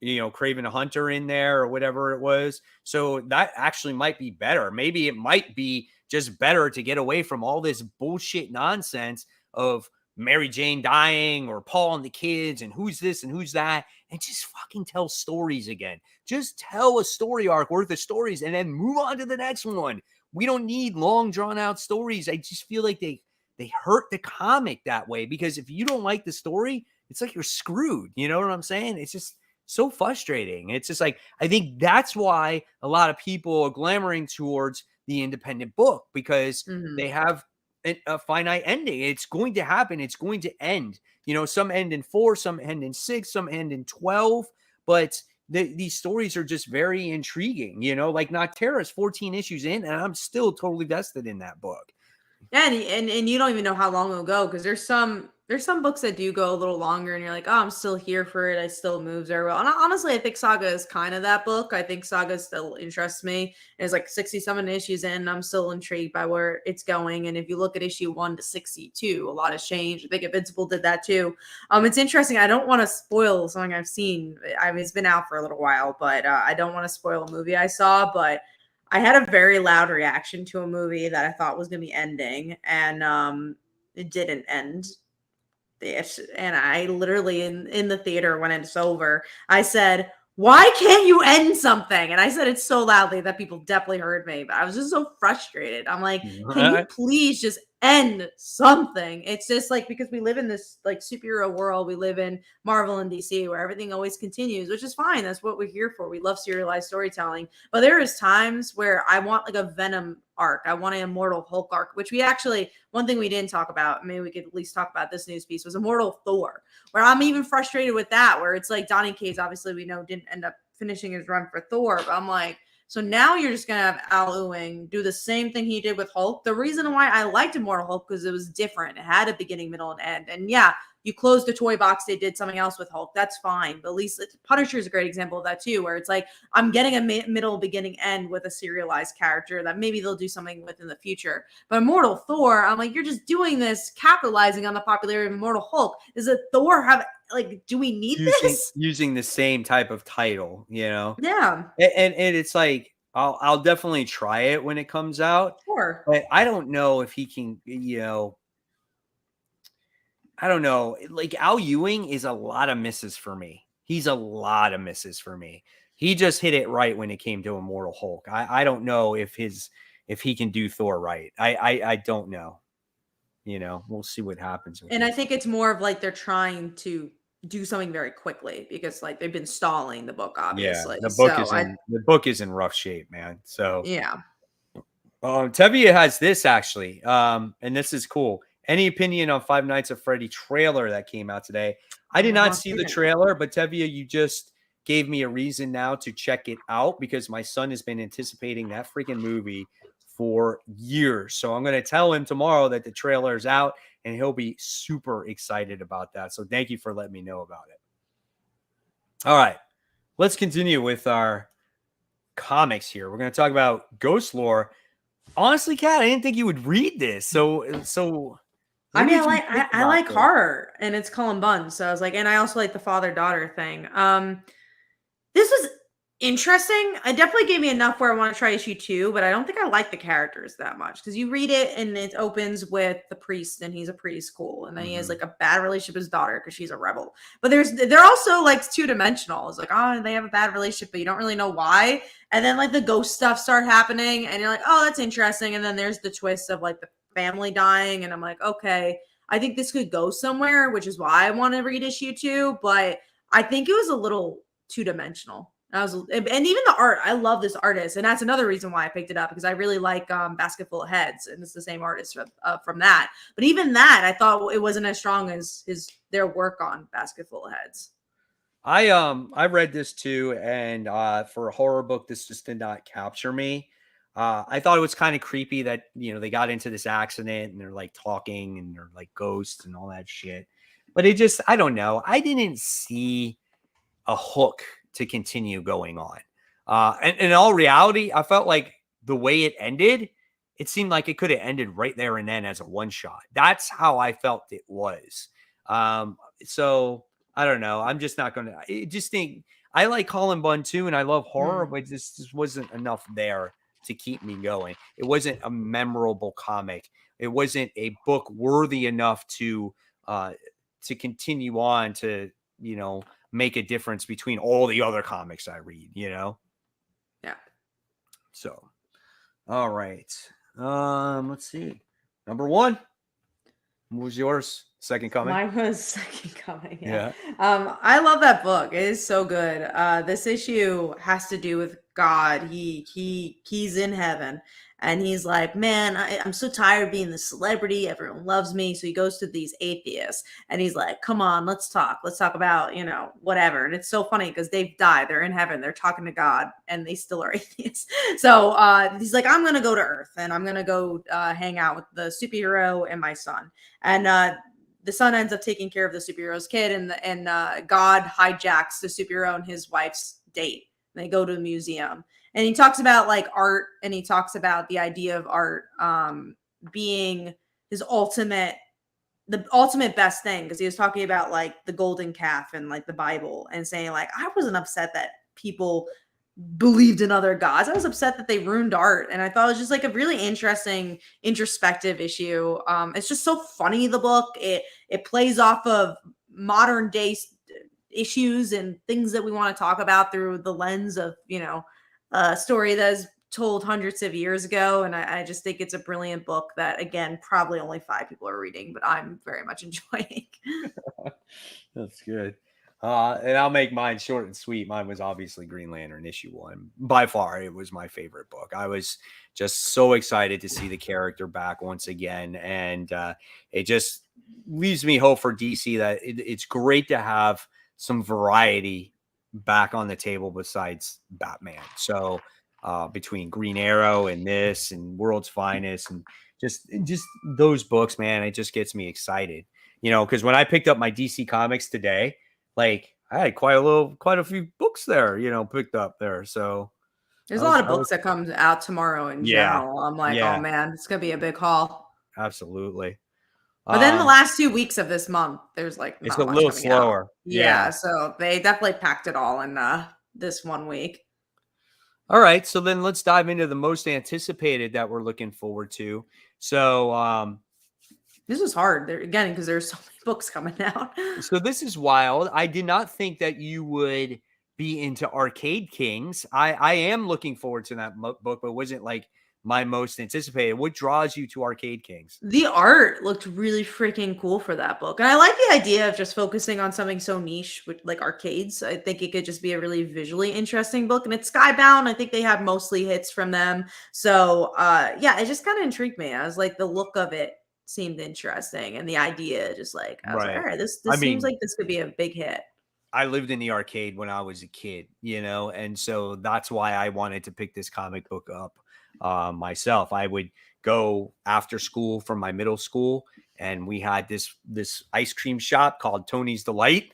Kraven the Hunter in there or whatever it was. So that actually might be better. Maybe it might be just better to get away from all this bullshit nonsense of Mary Jane dying or Paul and the kids and who's this and who's that, and just fucking tell stories again. Just tell a story arc worth of stories and then move on to the next one. We don't need long drawn out stories. I just feel like they hurt the comic that way, because if you don't like the story, it's like you're screwed. You know what I'm saying? It's just so frustrating. It's just like, I think that's why a lot of people are glamoring towards the independent book, because they have a finite ending. It's going to happen. It's going to end. Some end in 4, some end in 6, some end in 12, but these stories are just very intriguing, like Noctera's 14 issues in, and I'm still totally vested in that book. Yeah, and you don't even know how long it'll go, because there's some books that do go a little longer, and you're like, oh, I'm still here for it. It still moves very well. And honestly, I think Saga is kind of that book. I think Saga still interests me. There's like 67 issues in, and I'm still intrigued by where it's going. And if you look at issue 1 to 62, a lot has changed. I think Invincible did that too. It's interesting. I don't want to spoil something I've seen. I mean, it's been out for a little while, but I don't want to spoil a movie I saw, but I had a very loud reaction to a movie that I thought was going to be ending, and it didn't end. And I literally in the theater when it's over, I said, why can't you end something? And I said it so loudly that people definitely heard me, but I was just so frustrated. I'm like, can you please just end something? It's just like, because we live in this like superhero world, we live in Marvel and DC where everything always continues, which is fine. That's what we're here for. We love serialized storytelling, but there is times where I want like a Venom arc. I want an Immortal Hulk arc, which one thing we didn't talk about, maybe we could at least talk about this news piece, was Immortal Thor, where I'm even frustrated with that, where it's like Donny Cates, obviously we know didn't end up finishing his run for Thor, but I'm like, so now you're just going to have Al Ewing do the same thing he did with Hulk. The reason why I liked Immortal Hulk, because it was different. It had a beginning, middle, and end. And yeah, you closed the toy box, they did something else with Hulk. That's fine. But at least Punisher is a great example of that too, where it's like, I'm getting a middle, beginning, end with a serialized character that maybe they'll do something with in the future. But Immortal Thor, I'm like, you're just doing this, capitalizing on the popularity of Immortal Hulk. Does a Thor have, like, do we need this? Using the same type of title, you know? Yeah. And it's like, I'll definitely try it when it comes out. Sure. But I don't know if he can, you know, I don't know. Like Al Ewing is a lot of misses for me. He's a lot of misses for me. He just hit it right when it came to Immortal Hulk. I don't know if he can do Thor right. I don't know. You know, we'll see what happens. And I think it's more of like they're trying to do something very quickly because like they've been stalling the book, obviously. Yeah, the book is in rough shape, man. So yeah. Tevye has this actually, and this is cool. Any opinion on Five Nights at Freddy trailer that came out today? I did not see the trailer, but Tevye, you just gave me a reason now to check it out because my son has been anticipating that freaking movie for years. So I'm going to tell him tomorrow that the trailer is out and he'll be super excited about that. So thank you for letting me know about it. All right, let's continue with our comics here. We're going to talk about Ghost Lore. Honestly, Kat, I didn't think you would read this. So I mean, I like horror, and it's Cullen Bunn, so I was like, and I also like the father-daughter thing. This was interesting. It definitely gave me enough where I want to try issue 2, but I don't think I like the characters that much because you read it and it opens with the priest, and he's a priest, cool, and then he has like a bad relationship with his daughter because she's a rebel. But they're also like two-dimensional. It's like, oh, they have a bad relationship, but you don't really know why. And then like the ghost stuff start happening, and you're like, oh, that's interesting. And then there's the twist of like the family dying, and I'm like, okay, I think this could go somewhere, which is why I want to read issue 2. But I think it was a little two-dimensional. And even the art, I love this artist, and that's another reason why I picked it up because I really like Basket Full of Heads, and it's the same artist from that. But even that, I thought it wasn't as strong as their work on Basket Full of Heads. I read this too, and for a horror book, this just did not capture me. I thought it was kind of creepy that, you know, they got into this accident and they're like talking and they're like ghosts and all that shit. But it just, I don't know. I didn't see a hook to continue going on. And in all reality, I felt like the way it ended, it seemed like it could have ended right there and then as a one shot. That's how I felt it was. So I don't know. I'm just not going to, just think I like Cullen Bunn too. And I love horror, but this just wasn't enough there to keep me going. It wasn't a memorable comic. It wasn't a book worthy enough to continue on to, you know, make a difference between all the other comics I read, you know? Yeah. So, all right. Let's see. Number 1. What was yours? Second Coming? Mine was Second Coming. Yeah. I love that book. It is so good. This issue has to do with God. He's in heaven, and he's like, man, I'm so tired of being the celebrity. Everyone loves me. So he goes to these atheists, and he's like, come on, let's talk. Let's talk about, you know, whatever. And it's so funny because they've died. They're in heaven. They're talking to God, and they still are atheists. So he's like, I'm gonna go to Earth, and I'm gonna go hang out with the superhero and my son. And the son ends up taking care of the superhero's kid, and God hijacks the superhero and his wife's date. And they go to a museum, and he talks about like art, and he talks about the idea of art being his the ultimate best thing, because he was talking about like the golden calf and like the Bible, and saying like, I wasn't upset that people believed in other gods. I was upset that they ruined art. And I thought it was just like a really interesting introspective issue. It's just so funny, the book. It plays off of modern day issues and things that we want to talk about through the lens of, you know, a story that is told hundreds of years ago. And I just think it's a brilliant book that, again, probably only 5 people are reading, but I'm very much enjoying. That's good. And I'll make mine short and sweet. Mine was obviously Green Lantern issue 1. By far, it was my favorite book. I was just so excited to see the character back once again. And it just leaves me hope for DC that it's great to have some variety back on the table besides Batman. So between Green Arrow and this and World's Finest and just those books, man, it just gets me excited. because when I picked up my DC Comics today, like I had quite a few books there, picked up there. So There's I a lot was, of I was, books that comes out tomorrow in yeah, general. I'm like, oh yeah, man, it's gonna be a big haul. absolutely. But then the Um, last 2 weeks of this month, there's like it's a not much little coming out. slower. Yeah, Yeah. so they definitely packed it all in this 1 week. All right. So then let's dive into the most anticipated that we're looking forward to. So, This was hard there again because there's so many books coming out. So this is wild. I did not think that you would be into Arcade Kings. I am looking forward to that book, but wasn't like my most anticipated. What draws you to Arcade Kings? The art looked really freaking cool for that book. And I like the idea of just focusing on something so niche with like arcades. I think it could just be a really visually interesting book. And it's Skybound. I think they have mostly hits from them. So yeah, it just kind of intrigued me. I was like, the look of it seemed interesting. And the idea just like I was like, all Right. right, this I seems mean, like this could be a big hit. I lived in the arcade when I was a kid, and so that's why I wanted to pick this comic book up myself. I would go after school from my middle school, and we had this ice cream shop called Tony's Delight,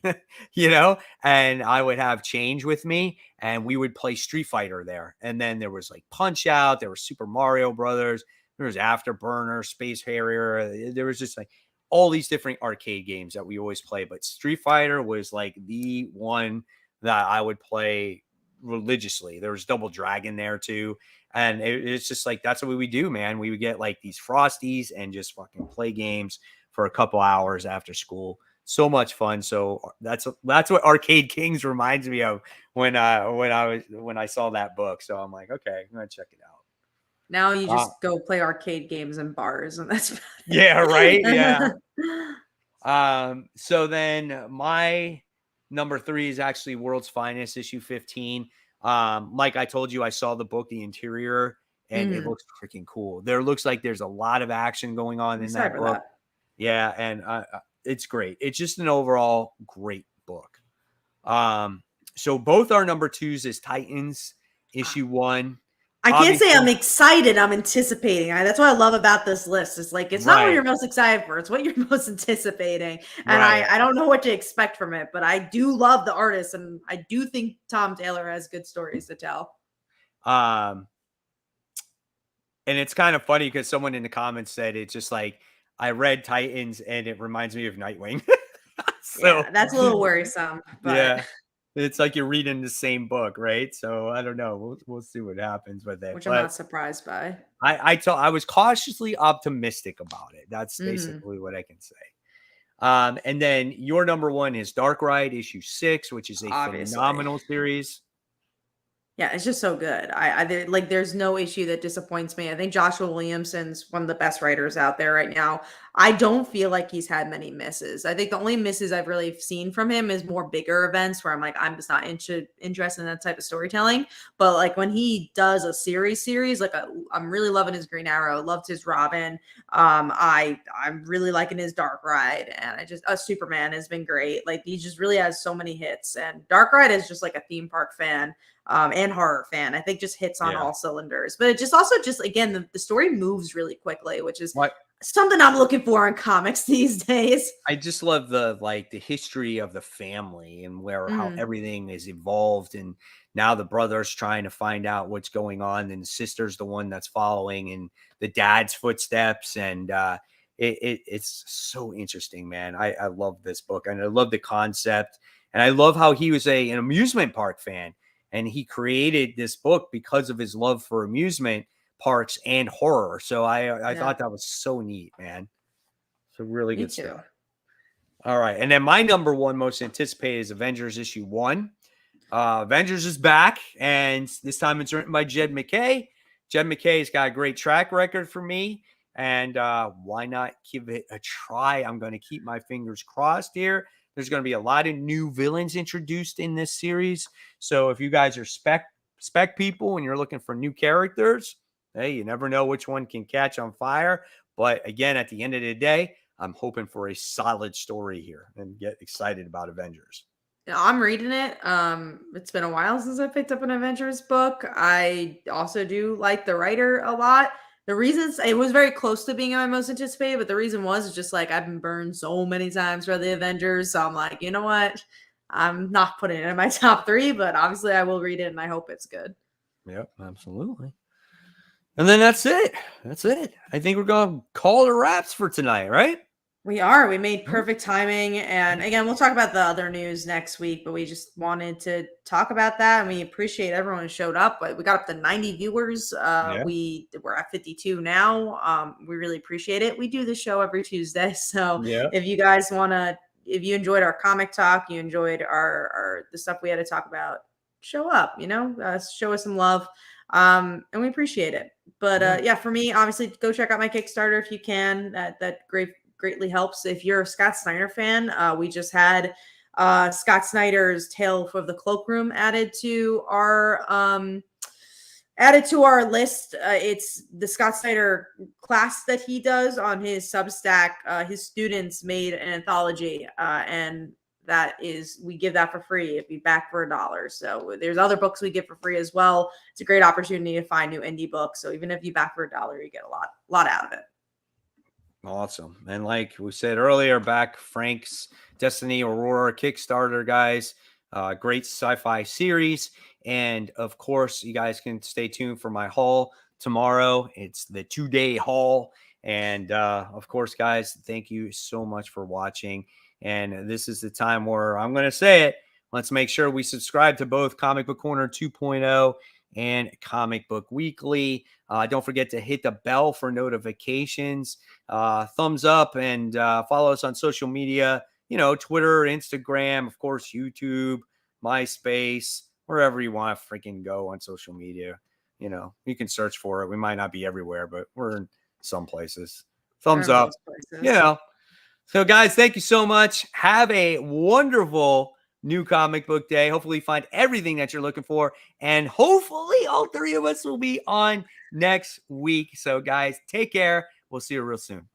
and I would have change with me, and we would play Street Fighter there. And then there was like Punch Out, there was Super Mario Brothers, there was Afterburner, Space Harrier. There was just like all these different arcade games that we always play, but Street Fighter was like the one that I would play religiously. There was Double Dragon there too. And it's just like, that's what we do, man. We would get like these Frosties and just fucking play games for a couple hours after school. So much fun. So that's what Arcade Kings reminds me of when I saw that book. So I'm like, okay, I'm gonna check it out. Now you just go play arcade games in bars, and that's yeah, right. Yeah. So then my number 3 is actually World's Finest issue 15. Like I told you, I saw the book, the interior, and it looks freaking cool. Looks like there's a lot of action going on in that book. Yeah, and it's great. It's just an overall great book. So both our number 2s is Titans issue 1. I can't say I'm excited. I'm anticipating. That's what I love about this list. It's like, it's not what you're most excited for. It's what you're most anticipating. And I don't know what to expect from it, but I do love the artist. And I do think Tom Taylor has good stories to tell. And it's kind of funny because someone in the comments said, it's just like, I read Titans and it reminds me of Nightwing. So yeah, that's a little worrisome. But. Yeah. It's like you're reading the same book, right? So I don't know. We'll see what happens with it. Which I'm not surprised by. I was cautiously optimistic about it. That's basically what I can say. And then your number 1 is Dark Ride issue 6, which is a phenomenal series. Yeah, it's just so good. There's no issue that disappoints me. I think Joshua Williamson's one of the best writers out there right now. I don't feel like he's had many misses. I think the only misses I've really seen from him is more bigger events where I'm like, I'm just not interested in that type of storytelling. But like when he does a series, like I'm really loving his Green Arrow, loved his Robin. I'm really liking his Dark Ride, and Superman has been great. Like he just really has so many hits, and Dark Ride is just like a theme park fan. And horror fan. I think just hits on all cylinders. But it just also again, the story moves really quickly, which is something I'm looking for in comics these days. I just love the history of the family and how everything is evolved, and now the brother's trying to find out what's going on, and the sister's the one that's following in the dad's footsteps, and it's so interesting, man. I love this book, and I love the concept, and I love how he was an amusement park fan. And he created this book because of his love for amusement parks and horror. So I thought that was so neat, man. So really good stuff. All right. And then my number 1 most anticipated is Avengers issue 1. Avengers is back, and this time it's written by Jed MacKay. Jed MacKay's got a great track record for me, and why not give it a try? I'm going to keep my fingers crossed here. There's going to be a lot of new villains introduced in this series. So if you guys are spec people and you're looking for new characters, hey, you never know which one can catch on fire. But again, at the end of the day, I'm hoping for a solid story here and get excited about Avengers. I'm reading it. It's been a while since I picked up an Avengers book. I also do like the writer a lot. The reasons it was very close to being my most anticipated, but the reason was just like I've been burned so many times for the Avengers. So I'm like, you know what? I'm not putting it in my top 3, but obviously I will read it and I hope it's good. Yep, absolutely. And then that's it. That's it. I think we're going to call it wraps for tonight, right? We are. We made perfect timing. And again, we'll talk about the other news next week, but we just wanted to talk about that. And we appreciate everyone who showed up. We got up to 90 viewers. We're at 52 now. We really appreciate it. We do the show every Tuesday. So if you guys if you enjoyed our comic talk, you enjoyed the stuff we had to talk about, show up, show us some love. And we appreciate it. But for me, obviously, go check out my Kickstarter if you can. That greatly helps. If you're a Scott Snyder fan, we just had Scott Snyder's Tale of the Cloakroom added to our list. It's the Scott Snyder class that he does on his Substack. His students made an anthology, and we give that for free if you back for $1. So there's other books we give for free as well. It's a great opportunity to find new indie books. So even if you back for $1, you get a lot out of it. Awesome. And like we said earlier, back Frank's Destiny Aurora Kickstarter, guys. Great sci-fi series. And of course, you guys can stay tuned for my haul tomorrow. It's the 2-day haul. And of course, guys, thank you so much for watching. And this is the time where I'm going to say it. Let's make sure we subscribe to both Comic Book Corner 2.0 and Comic Book Weekly. Don't forget to hit the bell for notifications. Thumbs up and follow us on social media. Twitter, Instagram, of course, YouTube, MySpace, wherever you want to freaking go on social media. You can search for it. We might not be everywhere, but we're in some places. Thumbs up. So, guys, thank you so much. Have a wonderful new comic book day. Hopefully, you find everything that you're looking for. And hopefully, all 3 of us will be on next week. So, guys, take care. We'll see you real soon.